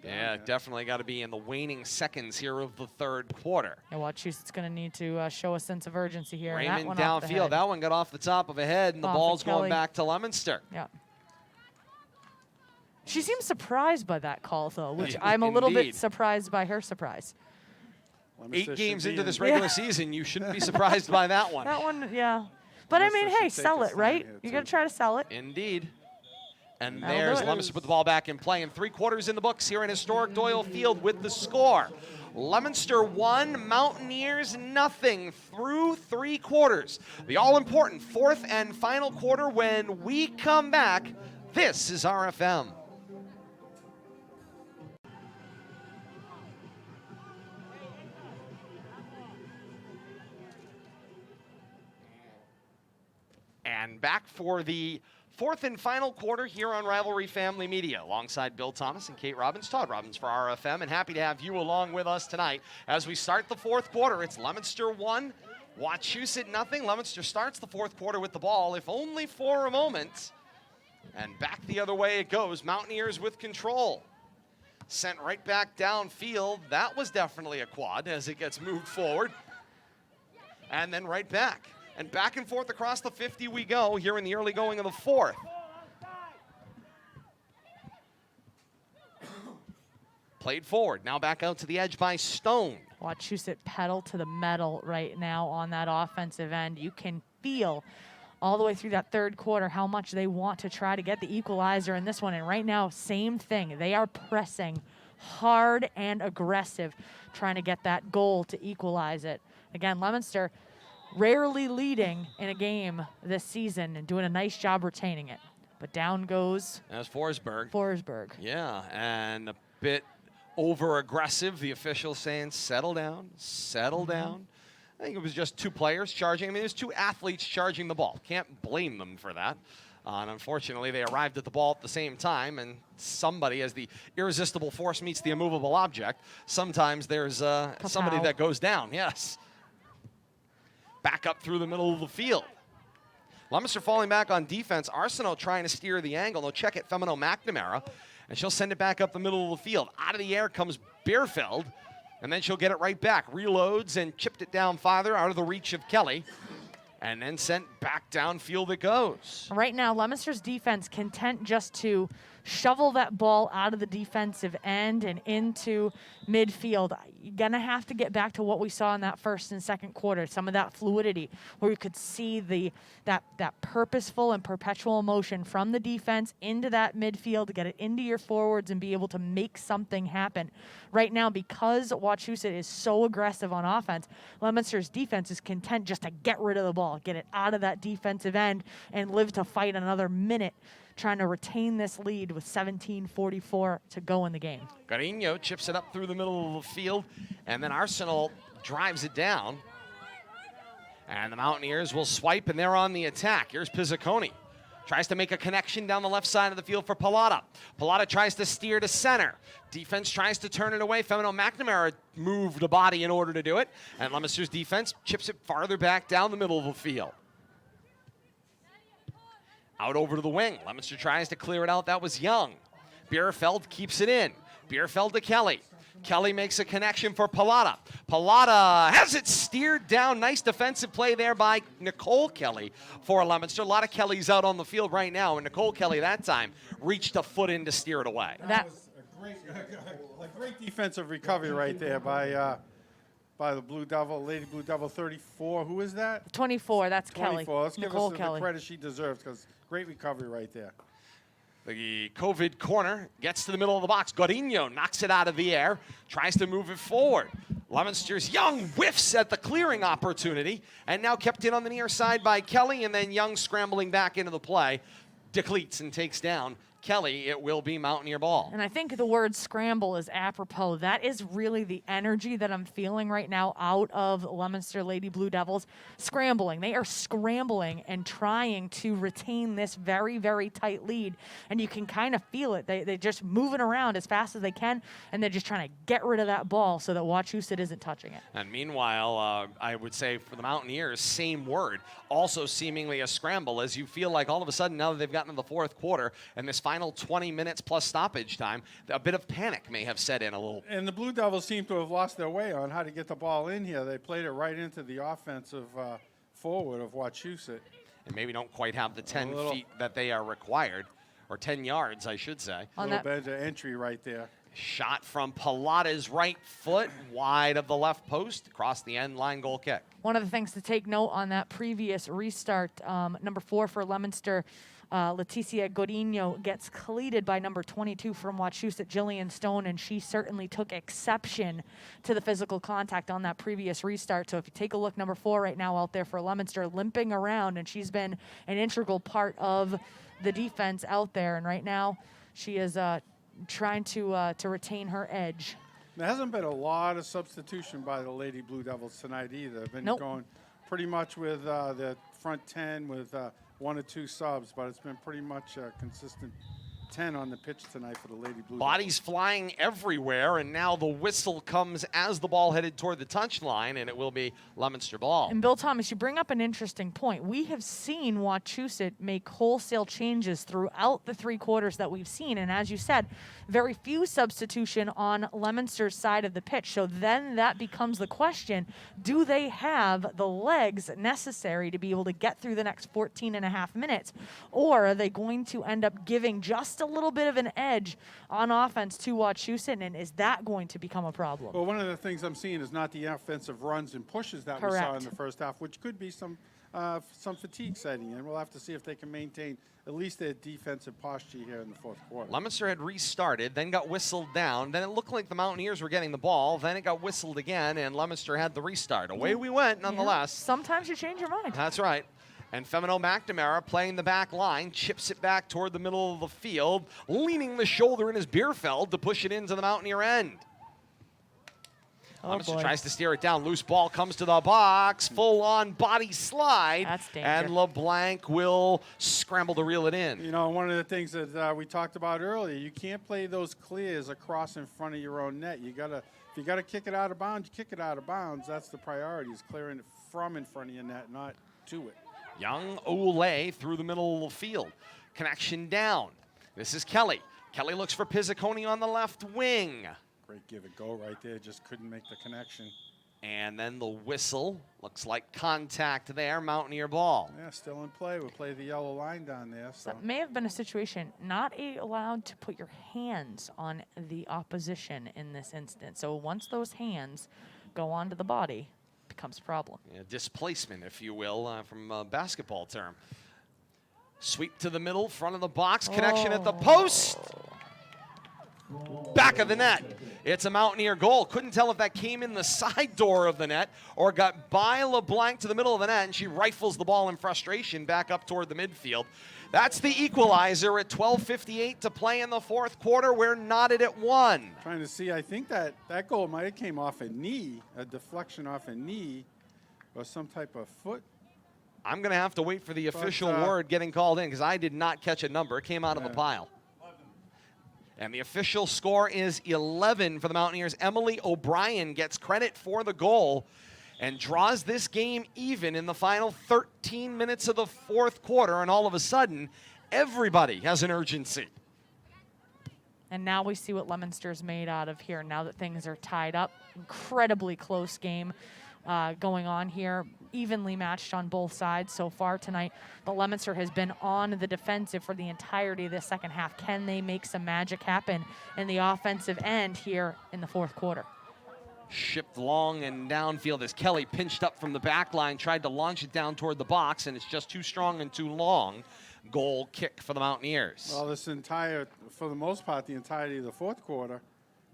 Yeah, definitely got to be in the waning seconds here of the third quarter. Yeah, Wachusett's going to need to show a sense of urgency here. Raymond that one downfield. That one got off the top of a head, and the ball's going back to Leominster. Yeah. She seems surprised by that call, though, which I'm a little bit surprised by her surprise. 8 games into this regular season, you shouldn't be surprised by that one. That one, yeah. But, I mean, hey, sell it, right? You got to try to sell it. Indeed. And there's Leominster put the ball back in play. And 3 quarters in the books here in historic Doyle Field with the score. Leominster 1, Mountaineers nothing through 3 quarters. The all-important 4th and final quarter when we come back. This is RFM. And back for the 4th and final quarter here on Rivalry Family Media. Alongside Bill Thomas and Kate Robbins, Todd Robbins for RFM, and happy to have you along with us tonight as we start the 4th quarter. It's Leominster 1, Wachusett nothing. Leominster starts the 4th quarter with the ball, if only for a moment. And back the other way it goes. Mountaineers with control. Sent right back downfield. That was definitely a quad as it gets moved forward. And then right back. And back and forth across the 50 we go here in the early going of the 4th. Played forward, now back out to the edge by Stone. Wachusett pedal to the metal right now on that offensive end. You can feel all the way through that third quarter how much they want to try to get the equalizer in this one. And right now, same thing. They are pressing hard and aggressive, trying to get that goal to equalize it. Again, Leominster rarely leading in a game this season and doing a nice job retaining it. But down goes... That's Forsberg. Forsberg. Yeah, and a bit over-aggressive. The official saying, settle down, settle down. I think it was just two players charging. I mean, there's two athletes charging the ball. Can't blame them for that. And unfortunately, they arrived at the ball at the same time, and somebody, as the irresistible force meets the immovable object, sometimes there's somebody that goes down, yes. Back up through the middle of the field. Leominster falling back on defense. Arsenault trying to steer the angle. They'll check it, Femino McNamara, and she'll send it back up the middle of the field. Out of the air comes Bierfeld, and then she'll get it right back. Reloads and chipped it down farther out of the reach of Kelly. And then sent back downfield it goes. Right now, Leominster's defense content just to shovel that ball out of the defensive end and into midfield. You're going to have to get back to what we saw in that first and second quarter, some of that fluidity where you could see that purposeful and perpetual motion from the defense into that midfield to get it into your forwards and be able to make something happen. Right now, because Wachusett is so aggressive on offense, Leominster's defense is content just to get rid of the ball, get it out of that defensive end, and live to fight another minute trying to retain this lead with 17:44 to go in the game. Garino chips it up through the middle of the field, and then Arsenault drives it down. And the Mountaineers will swipe, and they're on the attack. Here's Pizziconi. Tries to make a connection down the left side of the field for Pallotta. Pallotta tries to steer to center. Defense tries to turn it away. Femino McNamara moved the body in order to do it. And Leominster's defense chips it farther back down the middle of the field. Out over to the wing. Leominster tries to clear it out. That was Young. Bierfeld keeps it in. Bierfeld to Kelly. Kelly makes a connection for Pallotta. Pallotta has it steered down. Nice defensive play there by Nicole Kelly for Leominster. A lot of Kellys out on the field right now, and Nicole Kelly that time reached a foot in to steer it away. That was a great defensive recovery right there by the Blue Devil, Lady Blue Devil 34. Who is that? 24, that's 24. Kelly. Let's Nicole give her Kelly. the credit she deserves, because great recovery right there. The COVID corner gets to the middle of the box. Godinho knocks it out of the air, tries to move it forward. Leominster's Young whiffs at the clearing opportunity, and now kept in on the near side by Kelly, and then Young scrambling back into the play, decleats and takes down Kelly. It will be Mountaineer ball. And I think the word scramble is apropos. That is really the energy that I'm feeling right now out of Leominster Lady Blue Devils. Scrambling. They are scrambling and trying to retain this very, very tight lead. And you can kind of feel it. They're just moving around as fast as they can, and they're just trying to get rid of that ball so that Wachusett isn't touching it. And meanwhile, I would say for the Mountaineers, same word. Also seemingly a scramble, as you feel like all of a sudden, now that they've gotten to the fourth quarter and this final 20 minutes plus stoppage time, a bit of panic may have set in a little. And the Blue Devils seem to have lost their way on how to get the ball in here. They played it right into the offensive forward of Wachusett. And maybe don't quite have the 10 feet that they are required, or 10 yards, I should say. A little bit of entry right there. Shot from Pallotta's right foot, wide of the left post, across the end line, goal kick. One of the things to take note on that previous restart, number 4 for Leominster, Leticia Godinho gets cleated by number 22 from Wachusett, Jillian Stone, and she certainly took exception to the physical contact on that previous restart. So if you take a look, number 4 right now out there for Leominster, limping around, and she's been an integral part of the defense out there. And right now, she is trying to retain her edge. There hasn't been a lot of substitution by the Lady Blue Devils tonight either. They've been going pretty much with the front 10 with 1 or 2 subs, but it's been pretty much a consistent 10 on the pitch tonight for the Lady Blue. Bodies flying everywhere, and now the whistle comes as the ball headed toward the touchline, and it will be Leominster ball. And Bill Thomas, you bring up an interesting point. We have seen Wachusett make wholesale changes throughout the 3 quarters that we've seen, and as you said, very few substitution on Leominster's side of the pitch. So then that becomes the question, do they have the legs necessary to be able to get through the next 14 and a half minutes, or are they going to end up giving just a little bit of an edge on offense to Wachusett, and is that going to become a problem? Well, one of the things I'm seeing is not the offensive runs and pushes that we saw in the first half, which could be some fatigue setting in. We'll have to see if they can maintain at least their defensive posture here in the fourth quarter. Leominster had restarted, then got whistled down. Then it looked like the Mountaineers were getting the ball. Then it got whistled again, and Leominster had the restart. Away we went, nonetheless. Yeah, sometimes you change your mind. That's right. And Femino McNamara playing the back line, chips it back toward the middle of the field, leaning the shoulder in his Bierfeld to push it into the Mountaineer end. Leominster boy. tries to steer it down. Loose ball comes to the box. Full-on body slide. That's danger. And LeBlanc will scramble to reel it in. You know, one of the things that we talked about earlier, you can't play those clears across in front of your own net. If you gotta kick it out of bounds, you kick it out of bounds. That's the priority, is clearing it from in front of your net, not to it. Young Ole through the middle of the field. Connection down. This is Kelly. Kelly looks for Pizziconi on the left wing. Great give it go right there, just couldn't make the connection. And then the whistle. Looks like contact there, Mountaineer ball. Yeah, still in play. We'll play the yellow line down there. So. That may have been a situation not allowed to put your hands on the opposition in this instance. So once those hands go onto the body, it becomes a problem. Yeah, displacement, if you will, from a basketball term. Sweep to the middle, front of the box, connection at the post. Back of the net. It's a Mountaineer goal. Couldn't tell if that came in the side door of the net or got by LeBlanc to the middle of the net, and she rifles the ball in frustration back up toward the midfield. That's the equalizer at 12:58 to play in the fourth quarter. We're knotted at 1. Trying to see, I think that goal might have came off a knee, a deflection off a knee, or some type of foot. I'm going to have to wait for the official word getting called in because I did not catch a number. It came out of the pile. And the official score is 11 for the Mountaineers. Emily O'Brien gets credit for the goal and draws this game even in the final 13 minutes of the fourth quarter. And all of a sudden, everybody has an urgency. And now we see what Leominster's made out of here now that things are tied up. Incredibly close game going on here. Evenly matched on both sides so far tonight. But Leominster has been on the defensive for the entirety of the second half. Can they make some magic happen in the offensive end here in the fourth quarter? Shipped long and downfield as Kelly pinched up from the back line, tried to launch it down toward the box, and it's just too strong and too long. Goal kick for the Mountaineers. Well, for the most part, the entirety of the fourth quarter,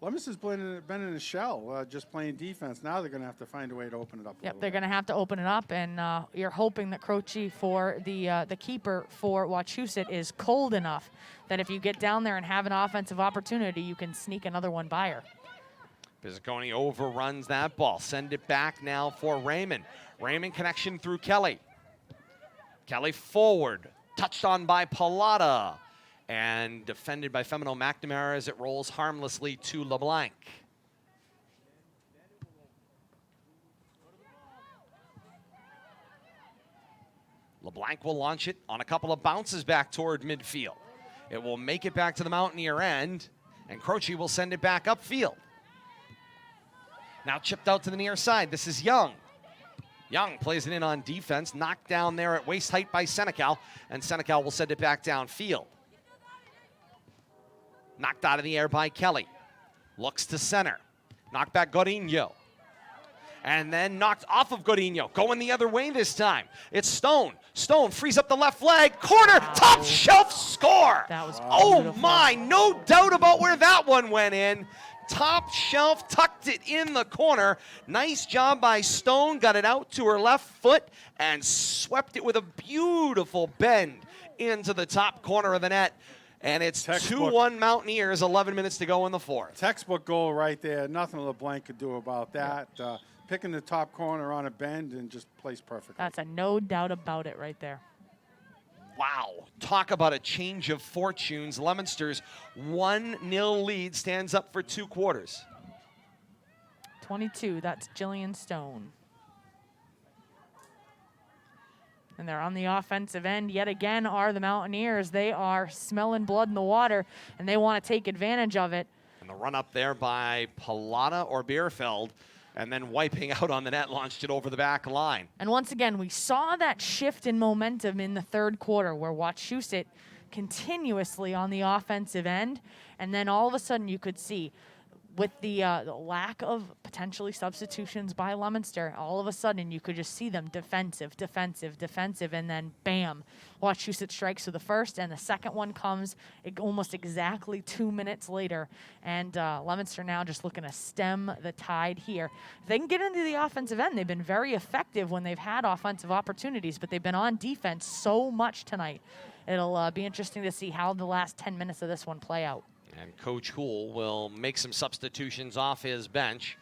Leominster's been in a shell, just playing defense. Now they're going to have to find a way to open it up. Yep, they're going to have to open it up, and you're hoping that Croce, for the keeper for Wachusett, is cold enough that if you get down there and have an offensive opportunity, you can sneak another one by her. Pizziconi overruns that ball. Send it back now for Raymond. Raymond connection through Kelly. Kelly forward, touched on by Pallotta. And defended by Femino McNamara as it rolls harmlessly to LeBlanc. LeBlanc will launch it on a couple of bounces back toward midfield. It will make it back to the Mountaineer end, and Croce will send it back upfield. Now chipped out to the near side. This is Young. Young plays it in on defense, knocked down there at waist height by Senecal, and Senecal will send it back downfield. Knocked out of the air by Kelly. Looks to center. Knocked back Godinho. And then knocked off of Godinho. Going the other way this time. It's Stone. Stone frees up the left leg. Corner. Wow. Top shelf score. That was beautiful. My, no doubt about where that one went in. Top shelf, tucked it in the corner. Nice job by Stone. Got it out to her left foot and swept it with a beautiful bend into the top corner of the net. And it's 2-1 Mountaineers, 11 minutes to go in the fourth. Textbook goal right there. Nothing LeBlanc could do about that. Picking the top corner on a bend and just placed perfectly. That's a no doubt about it right there. Wow. Talk about a change of fortunes. Leominster's 1-0 lead stands up for 2 quarters. 22, that's Jillian Stone. And they're on the offensive end yet again are the Mountaineers. They are smelling blood in the water, and they want to take advantage of it. And the run up there by Pallotta or Bierfeld, and then wiping out on the net, launched it over the back line. And once again, we saw that shift in momentum in the third quarter where Wachusett continuously on the offensive end, and then all of a sudden you could see with the lack of potentially substitutions by Leominster, all of a sudden you could just see them defensive, and then bam, Wachusett strikes with the first, and the second one comes almost exactly 2 minutes later, and Leominster now just looking to stem the tide here. If they can get into the offensive end, they've been very effective when they've had offensive opportunities, but they've been on defense so much tonight. It'll be interesting to see how the last 10 minutes of this one play out. And Coach Houle will make some substitutions off his bench.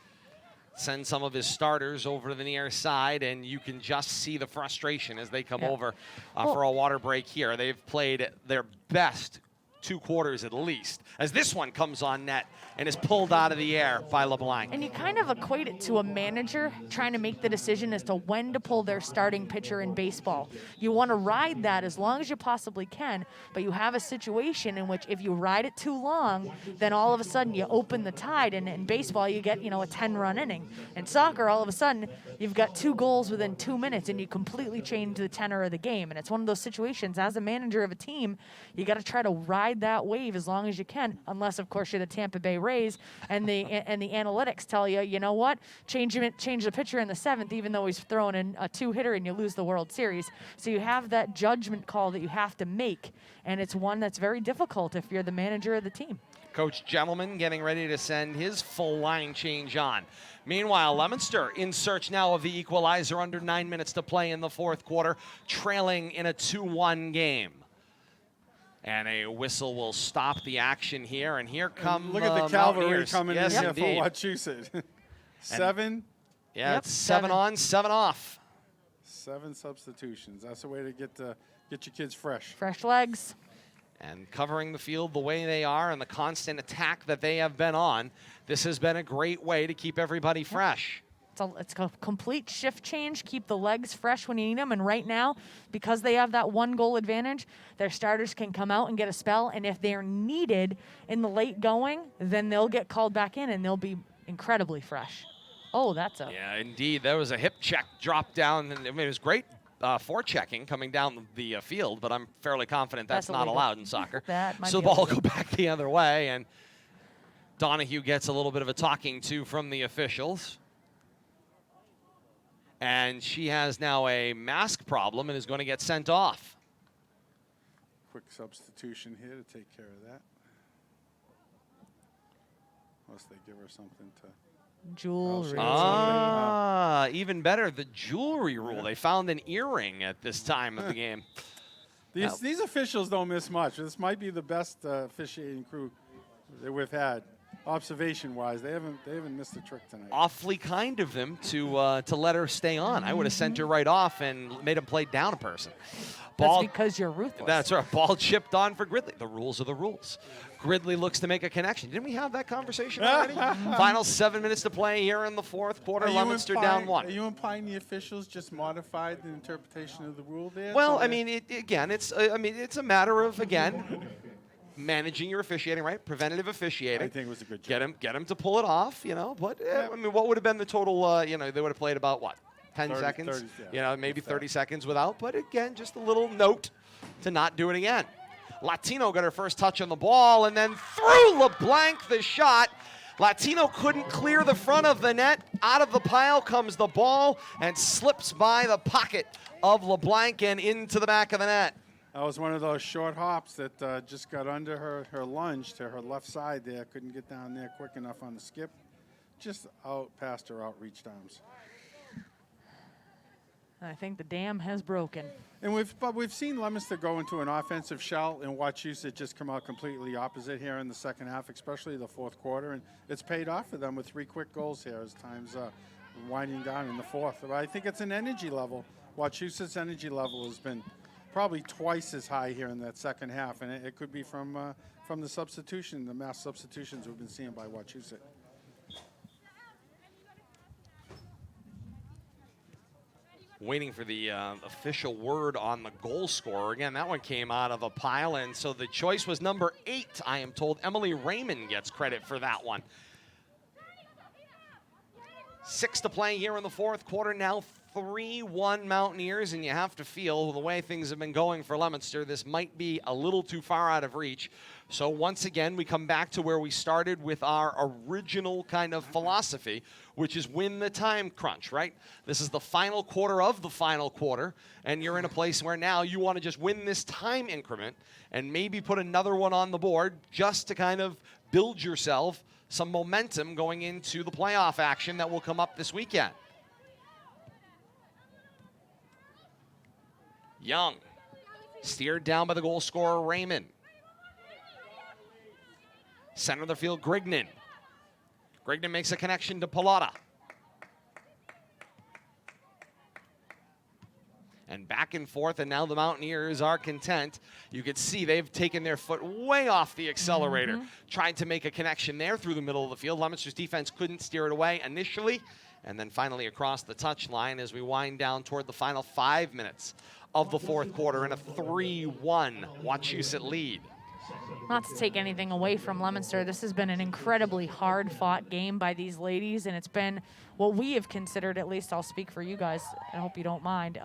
send some of his starters over to the near side, and you can just see the frustration as they come over for a water break here. They've played their best 2 quarters at least, as this one comes on net and is pulled out of the air by LeBlanc. And you kind of equate it to a manager trying to make the decision as to when to pull their starting pitcher in baseball. You want to ride that as long as you possibly can, but you have a situation in which if you ride it too long, then all of a sudden you open the tide, and in baseball you get, a 10-run inning. In soccer, all of a sudden you've got 2 goals within 2 minutes and you completely change the tenor of the game. And it's one of those situations, as a manager of a team, you got to try to ride that wave as long as you can, unless of course you're the Tampa Bay Rays and the analytics tell you, you know what, change the pitcher in the 7th, even though he's throwing in a 2-hitter, and you lose the World Series. So you have that judgment call that you have to make, and it's one that's very difficult if you're the manager of the team. Coach Gentleman getting ready to send his full line change on. Meanwhile, Leominster in search now of the equalizer, under 9 minutes to play in the 4th quarter, trailing in a 2-1 game. And a whistle will stop the action here, and here come look at the cavalry Mountaineers. coming Yes, in here indeed. for Wachusett. 7. Yeah, Yep, it's 7 on, 7 off. 7 substitutions. That's the way to get your kids fresh. Fresh legs. And covering the field the way they are and the constant attack that they have been on, this has been a great way to keep everybody fresh. It's a complete shift change. Keep the legs fresh when you need them. And right now, because they have that 1-goal advantage, their starters can come out and get a spell. And if they're needed in the late going, then they'll get called back in and they'll be incredibly fresh. Oh, that's a... Yeah, indeed. There was a hip check drop down. And it was great forechecking coming down the field, but I'm fairly confident that's not illegal. allowed in soccer. That might so the be ball will illegal. go back the other way. And Donahue gets a little bit of a talking to from the officials. And she has now a mask problem and is going to get sent off. Quick substitution here to take care of that. Unless they give her something to... Jewelry. Ah, even better, the jewelry rule. They found an earring at this time of the game. These officials don't miss much. This might be the best officiating crew that we've had. Observation-wise, they haven't missed a trick tonight. Awfully kind of them to let her stay on. I would have sent her right off and made them play down a person. That's because you're ruthless. That's right. Ball chipped on for Gridley. The rules are the rules. Gridley looks to make a connection. Didn't we have that conversation already? Final 7 minutes to play here in the 4th quarter. Leominster down 1. Are you implying the officials just modified the interpretation of the rule there? Well, So I mean, it's a matter of, again, managing your officiating, right? Preventative officiating. I think it was a good job. Get him to pull it off, But I mean, what would have been the total? They would have played about what, 10 seconds? 30, yeah. Maybe 30 seconds without. But again, just a little note to not do it again. Latino got her first touch on the ball, and then through LeBlanc the shot. Latino couldn't clear the front of the net. Out of the pile comes the ball and slips by the pocket of LeBlanc and into the back of the net. That was one of those short hops that just got under her lunge to her left side there. Couldn't get down there quick enough on the skip. Just out past her outreached arms. I think the dam has broken. And we've seen Leominster go into an offensive shell and Wachusett just come out completely opposite here in the second half, especially the 4th quarter. And it's paid off for them with 3 quick goals here as time's winding down in the 4th. But I think it's an energy level. Wachusett's energy level has been probably twice as high here in that second half, and it could be from the substitution, the mass substitutions we've been seeing by Wachusett. Waiting for the official word on the goal scorer. Again, that one came out of a pile, and so the choice was number 8, I am told. Emily Raymond gets credit for that one. 6 to play here in the 4th quarter. Now 3-1 Mountaineers, and you have to feel the way things have been going for Leominster, this might be a little too far out of reach. So once again, we come back to where we started with our original kind of philosophy, which is win the time crunch, right? This is the final quarter of the final quarter, and you're in a place where now you want to just win this time increment and maybe put another one on the board just to kind of build yourself some momentum going into the playoff action that will come up this weekend. Young, steered down by the goal scorer, Raymond. Center of the field, Grignan. Grignan makes a connection to Pallotta. back and forth, and now the Mountaineers are content. You can see they've taken their foot way off the accelerator, trying to make a connection there through the middle of the field. Leominster's defense couldn't steer it away initially, and then finally across the touchline as we wind down toward the final 5 minutes of the fourth quarter in a 3-1 Wachusett lead. Not to take anything away from Leominster, this has been an incredibly hard-fought game by these ladies, and it's been what we have considered, at least I'll speak for you guys, I hope you don't mind,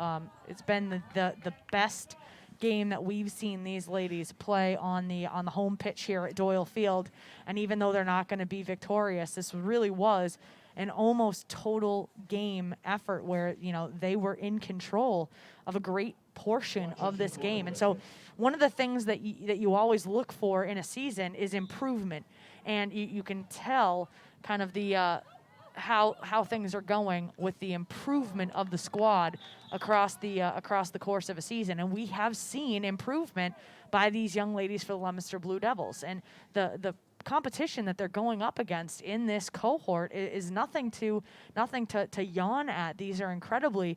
it's been the best game that we've seen these ladies play on the home pitch here at Doyle Field. And even though they're not going to be victorious, this really was an almost total game effort where, you know, they were in control of a great portion of this game. And so one of the things that you always look for in a season is improvement. And you can tell kind of the how things are going with the improvement of the squad across the course of a season. And we have seen improvement by these young ladies for the Leominster Blue Devils. And the competition that they're going up against in this cohort is nothing to yawn at. These are incredibly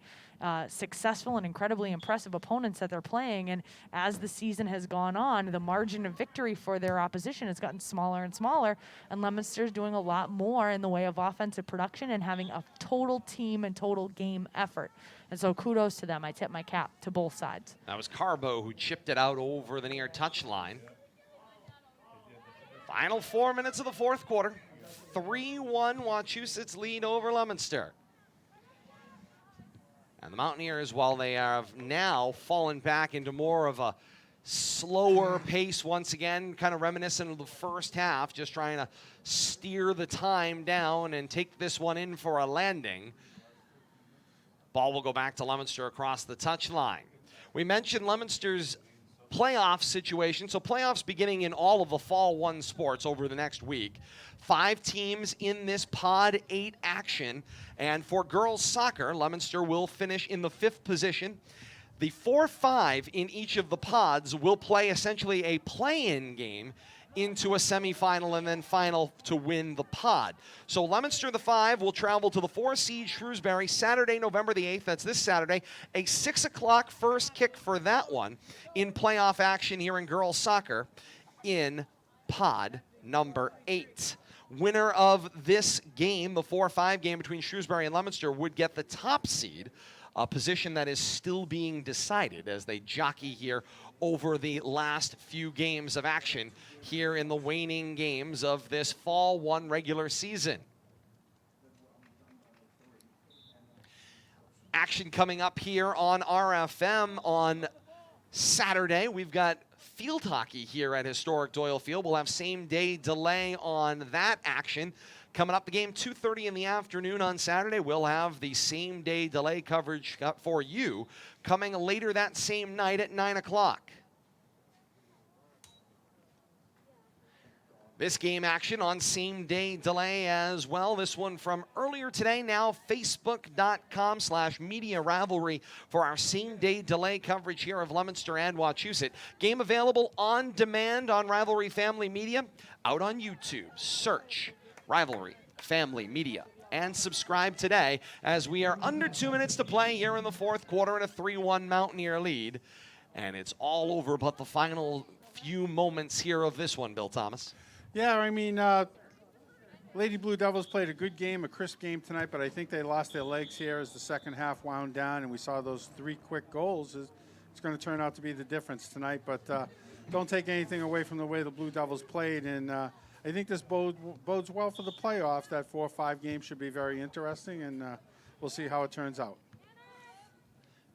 successful and incredibly impressive opponents that they're playing, and as the season has gone on, the margin of victory for their opposition has gotten smaller and smaller, and Leominster's doing a lot more in the way of offensive production and having a total team and total game effort. And so kudos to them. I tip my cap to both sides. That was Carbo who chipped it out over the near touchline. Final 4 minutes of the fourth quarter. 3-1 Wachusett's lead over Leominster. And the Mountaineers, while they have now fallen back into more of a slower pace once again, kind of reminiscent of the first half, just trying to steer the time down and take this one in for a landing. Ball will go back to Leominster across the touchline. We mentioned Leominster's playoff situation. So playoffs beginning in all of the Fall 1 sports over the next week. 5 teams in this Pod 8 action. And for girls soccer, Leominster will finish in the 5th position. The 4-5 in each of the pods will play essentially a play-in game into a semifinal and then final to win the pod. So Leominster, the 5, will travel to the 4-seed Shrewsbury Saturday, November the 8th. That's this Saturday. A 6 o'clock first kick for that one in playoff action here in girls soccer in pod number 8. Winner of this game, the 4-5 game between Shrewsbury and Leominster, would get the top seed, a position that is still being decided as they jockey here over the last few games of action here in the waning games of this Fall 1 regular season. Action coming up here on RFM on Saturday. We've got field hockey here at historic Doyle Field. We'll have same-day delay on that action. Coming up, the game 2:30 in the afternoon on Saturday. We'll have the same-day delay coverage for you coming later that same night at 9 o'clock. This game action on same-day delay as well. This one from earlier today, now facebook.com/media rivalry for our same-day delay coverage here of Leominster and Wachusett. Game available on demand on Rivalry Family Media. Out on YouTube, search Rivalry Family Media and subscribe today as we are under 2 minutes to play here in the fourth quarter in a 3-1 Mountaineer lead. And it's all over but the final few moments here of this one, Bill Thomas. Yeah, I mean, Lady Blue Devils played a good game, a crisp game tonight, but I think they lost their legs here as the second half wound down, and we saw those 3 quick goals. It's going to turn out to be the difference tonight, but don't take anything away from the way the Blue Devils played, and I think this bodes well for the playoffs. That 4-5 game should be very interesting, and we'll see how it turns out.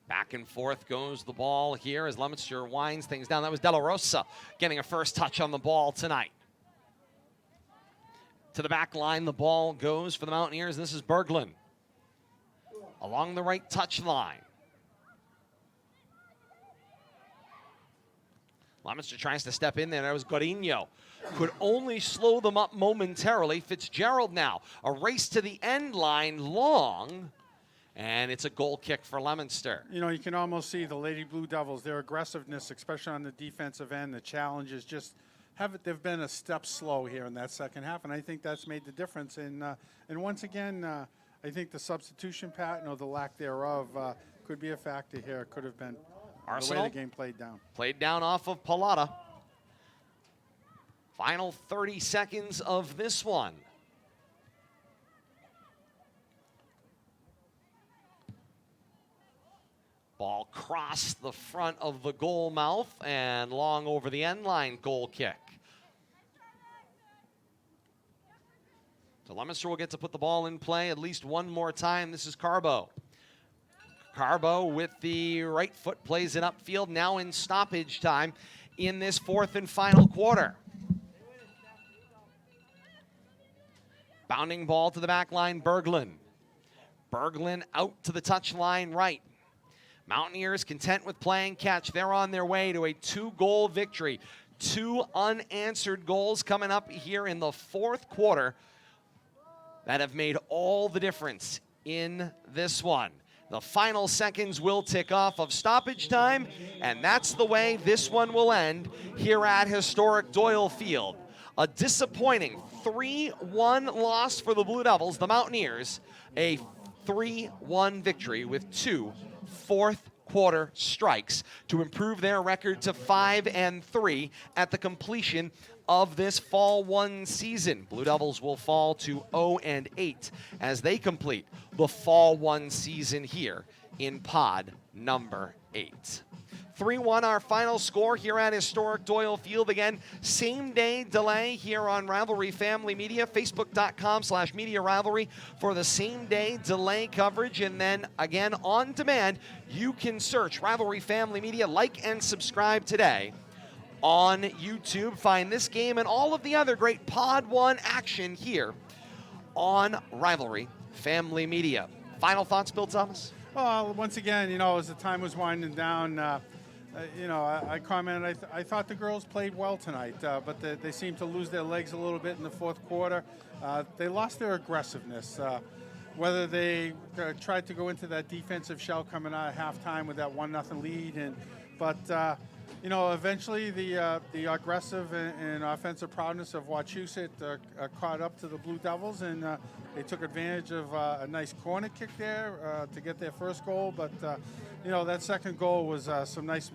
Back and forth goes the ball here as Leominster winds things down. That was De La Rosa getting a first touch on the ball tonight. To the back line, the ball goes for the Mountaineers. This is Berglund along the right touch line. Leominster tries to step in there. That was Godinho. Could only slow them up momentarily. Fitzgerald now. A race to the end line, long. And it's a goal kick for Leominster. You know, you can almost see the Lady Blue Devils, their aggressiveness, especially on the defensive end, the challenges just they've been a step slow here in that second half, and I think that's made the difference. And once again, I think the substitution pattern or the lack thereof could be a factor here. It could have been Arsenal the way the game played down. played down off of Pallotta. Final 30 seconds of this one. Ball crossed the front of the goal mouth and long over the end line, goal kick. So Leominster will get to put the ball in play at least one more time. This is Carbo. Carbo with the right foot plays it upfield, now in stoppage time in this fourth and final quarter. Bounding ball to the back line, Berglund. Berglund out to the touchline right. Mountaineers content with playing catch. They're on their way to a 2-goal victory. 2 unanswered goals coming up here in the fourth quarter that have made all the difference in this one. The final seconds will tick off of stoppage time, and that's the way this one will end here at historic Doyle Field. A disappointing 3-1 loss for the Blue Devils. The Mountaineers, a 3-1 victory with 2 fourth quarter strikes to improve their record to 5-3 at the completion of this Fall 1 season. Blue Devils will fall to 0-8 as they complete the Fall 1 season here in pod number 8. 3-1 our final score here at historic Doyle Field. Again, same day delay here on Rivalry Family Media, facebook.com/media rivalry for the same day delay coverage. And then again on demand, you can search Rivalry Family Media, like and subscribe today on YouTube. Find this game and all of the other great Pod 1 action here on Rivalry Family Media. Final thoughts, Bill Thomas? Well, once again, as the time was winding down, I commented, I thought the girls played well tonight, but they seemed to lose their legs a little bit in the fourth quarter. They lost their aggressiveness. Whether they tried to go into that defensive shell coming out of halftime with that 1-0 lead, but eventually the aggressive and offensive prowess of Wachusett caught up to the Blue Devils, and they took advantage of a nice corner kick there to get their first goal. But that second goal was some nice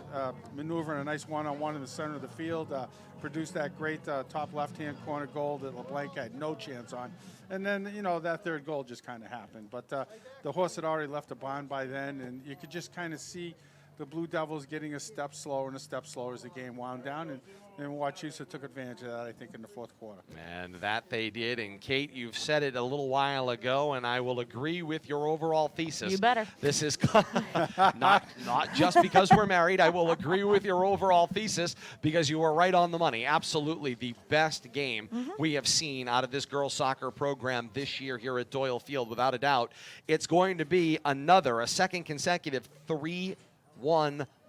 maneuver and a nice one-on-one in the center of the field. Produced that great top left-hand corner goal that LeBlanc had no chance on. And then, that third goal just kind of happened. But the horse had already left the barn by then, and you could just kind of see the Blue Devils getting a step slower and a step slower as the game wound down, and Wachusett took advantage of that, I think, in the fourth quarter. And that they did. And Kate, you've said it a little while ago, and I will agree with your overall thesis. You better. This is not just because we're married. I will agree with your overall thesis because you were right on the money. Absolutely the best game we have seen out of this girls soccer program this year here at Doyle Field, without a doubt. It's going to be a second consecutive 3-1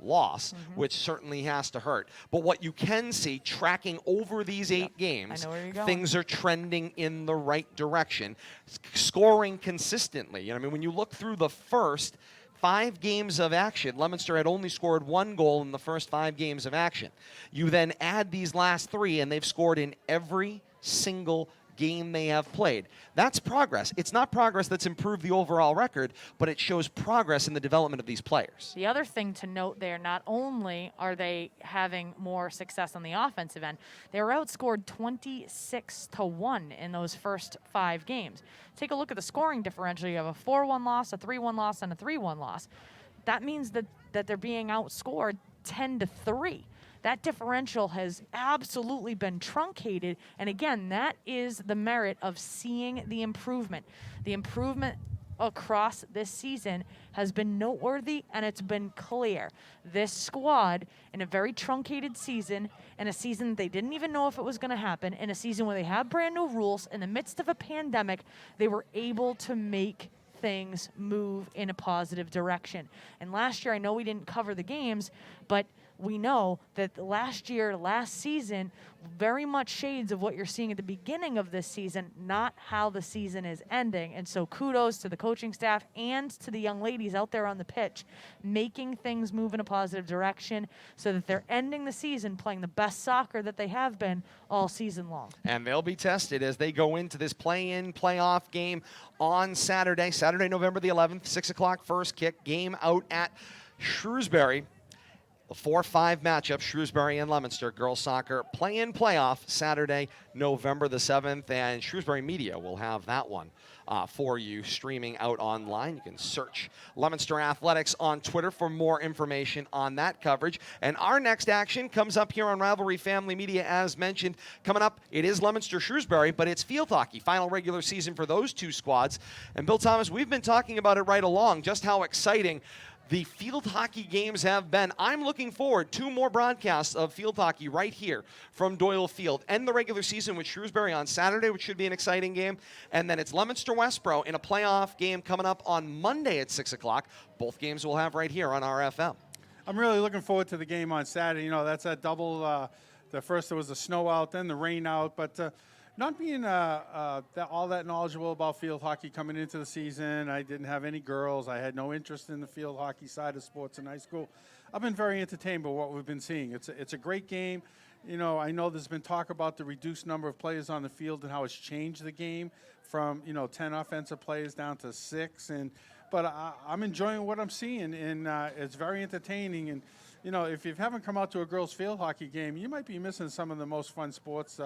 loss, which certainly has to hurt. But what you can see, tracking over these 8 games, things are trending in the right direction, scoring consistently. When you look through the first 5 games of action, Leominster had only scored 1 goal in the first 5 games of action. You then add these last 3, and they've scored in every single game they have played. That's progress. It's not progress that's improved the overall record, but it shows progress in the development of these players. The other thing to note there, not only are they having more success on the offensive end, they were outscored 26-1 in those first 5 games. Take a look at the scoring differential. You have a 4-1 loss, a 3-1 loss, and a 3-1 loss. That means that they're being outscored 10-3. That differential has absolutely been truncated. And again, that is the merit of seeing the improvement. The improvement across this season has been noteworthy, and it's been clear. This squad, in a very truncated season, in a season they didn't even know if it was going to happen, in a season where they have brand new rules, in the midst of a pandemic, they were able to make things move in a positive direction. And last year, I know we didn't cover the games, but we know that last season, very much shades of what you're seeing at the beginning of this season, not how the season is ending. And so kudos to the coaching staff and to the young ladies out there on the pitch, making things move in a positive direction so that they're ending the season playing the best soccer that they have been all season long. And they'll be tested as they go into this play-in, playoff game on Saturday, November the 11th, 6 o'clock first kick, game out at Shrewsbury. The 4-5 matchup, Shrewsbury and Leominster Girls Soccer play-in playoff Saturday, November the 7th, and Shrewsbury Media will have that one for you streaming out online. You can search Leominster Athletics on Twitter for more information on that coverage. And our next action comes up here on Rivalry Family Media, as mentioned. Coming up, it is Leominster Shrewsbury, but it's field hockey, final regular season for those two squads. And Bill Thomas, we've been talking about it right along, just how exciting the field hockey games have been. I'm looking forward to more broadcasts of field hockey right here from Doyle Field. End the regular season with Shrewsbury on Saturday, which should be an exciting game. And then it's Leominster Westboro in a playoff game coming up on Monday at 6 o'clock. Both games we'll have right here on RFM. I'm really looking forward to the game on Saturday. You know, that's a double. The first there was the snow out, then the rain out. But not being all that knowledgeable about field hockey coming into the season, I didn't have any girls. I had no interest in the field hockey side of sports in high school. I've been very entertained by what we've been seeing. It's a great game. You know, I know there's been talk about the reduced number of players on the field and how it's changed the game from 10 offensive players down to 6. But I'm enjoying what I'm seeing, and it's very entertaining. And you know, if you haven't come out to a girls' field hockey game, you might be missing some of the most fun sports,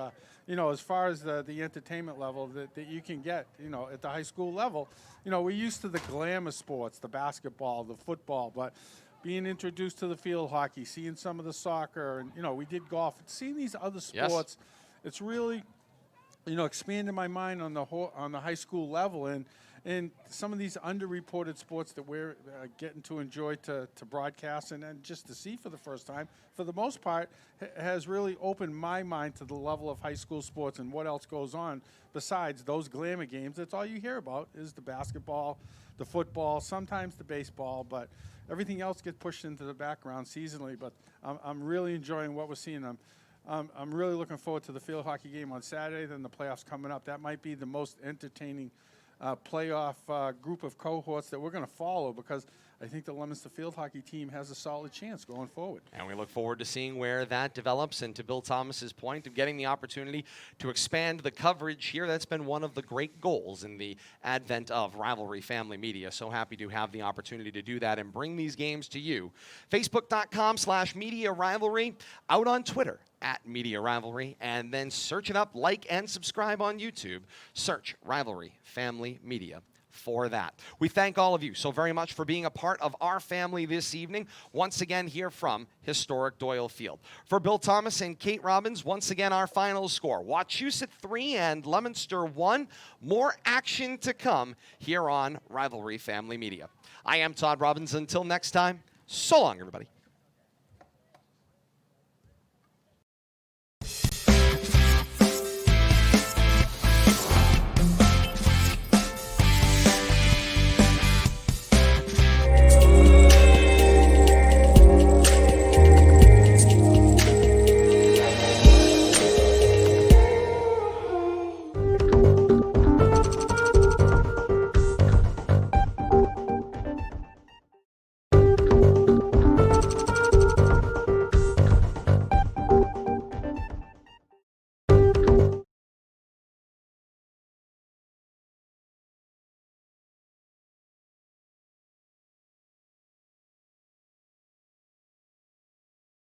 as far as the entertainment level that you can get, at the high school level. We're used to the glamour sports, the basketball, the football, but being introduced to the field hockey, seeing some of the soccer, and, we did golf, seeing these other sports, it's really, expanded my mind on the high school level. And some of these underreported sports that we're getting to enjoy to broadcast and just to see for the first time, for the most part, has really opened my mind to the level of high school sports and what else goes on besides those glamour games. That's all you hear about is the basketball, the football, sometimes the baseball, but everything else gets pushed into the background seasonally. But I'm really enjoying what we're seeing. I'm really looking forward to the field hockey game on Saturday, then the playoffs coming up. That might be the most entertaining playoff group of cohorts that we're going to follow, because I think the Leominster field hockey team has a solid chance going forward. And we look forward to seeing where that develops. And to Bill Thomas's point of getting the opportunity to expand the coverage here, that's been one of the great goals in the advent of Rivalry Family Media. So happy to have the opportunity to do that and bring these games to you. Facebook.com/Media Rivalry, out on Twitter @Media Rivalry, and then search it up, like, and subscribe on YouTube. Search Rivalry Family Media for that. We thank all of you so very much for being a part of our family this evening. Once again, here from historic Doyle Field. For Bill Thomas and Kate Robbins, once again, our final score: Wachusett 3 and Leominster 1. More action to come here on Rivalry Family Media. I am Todd Robbins. Until next time, so long, everybody.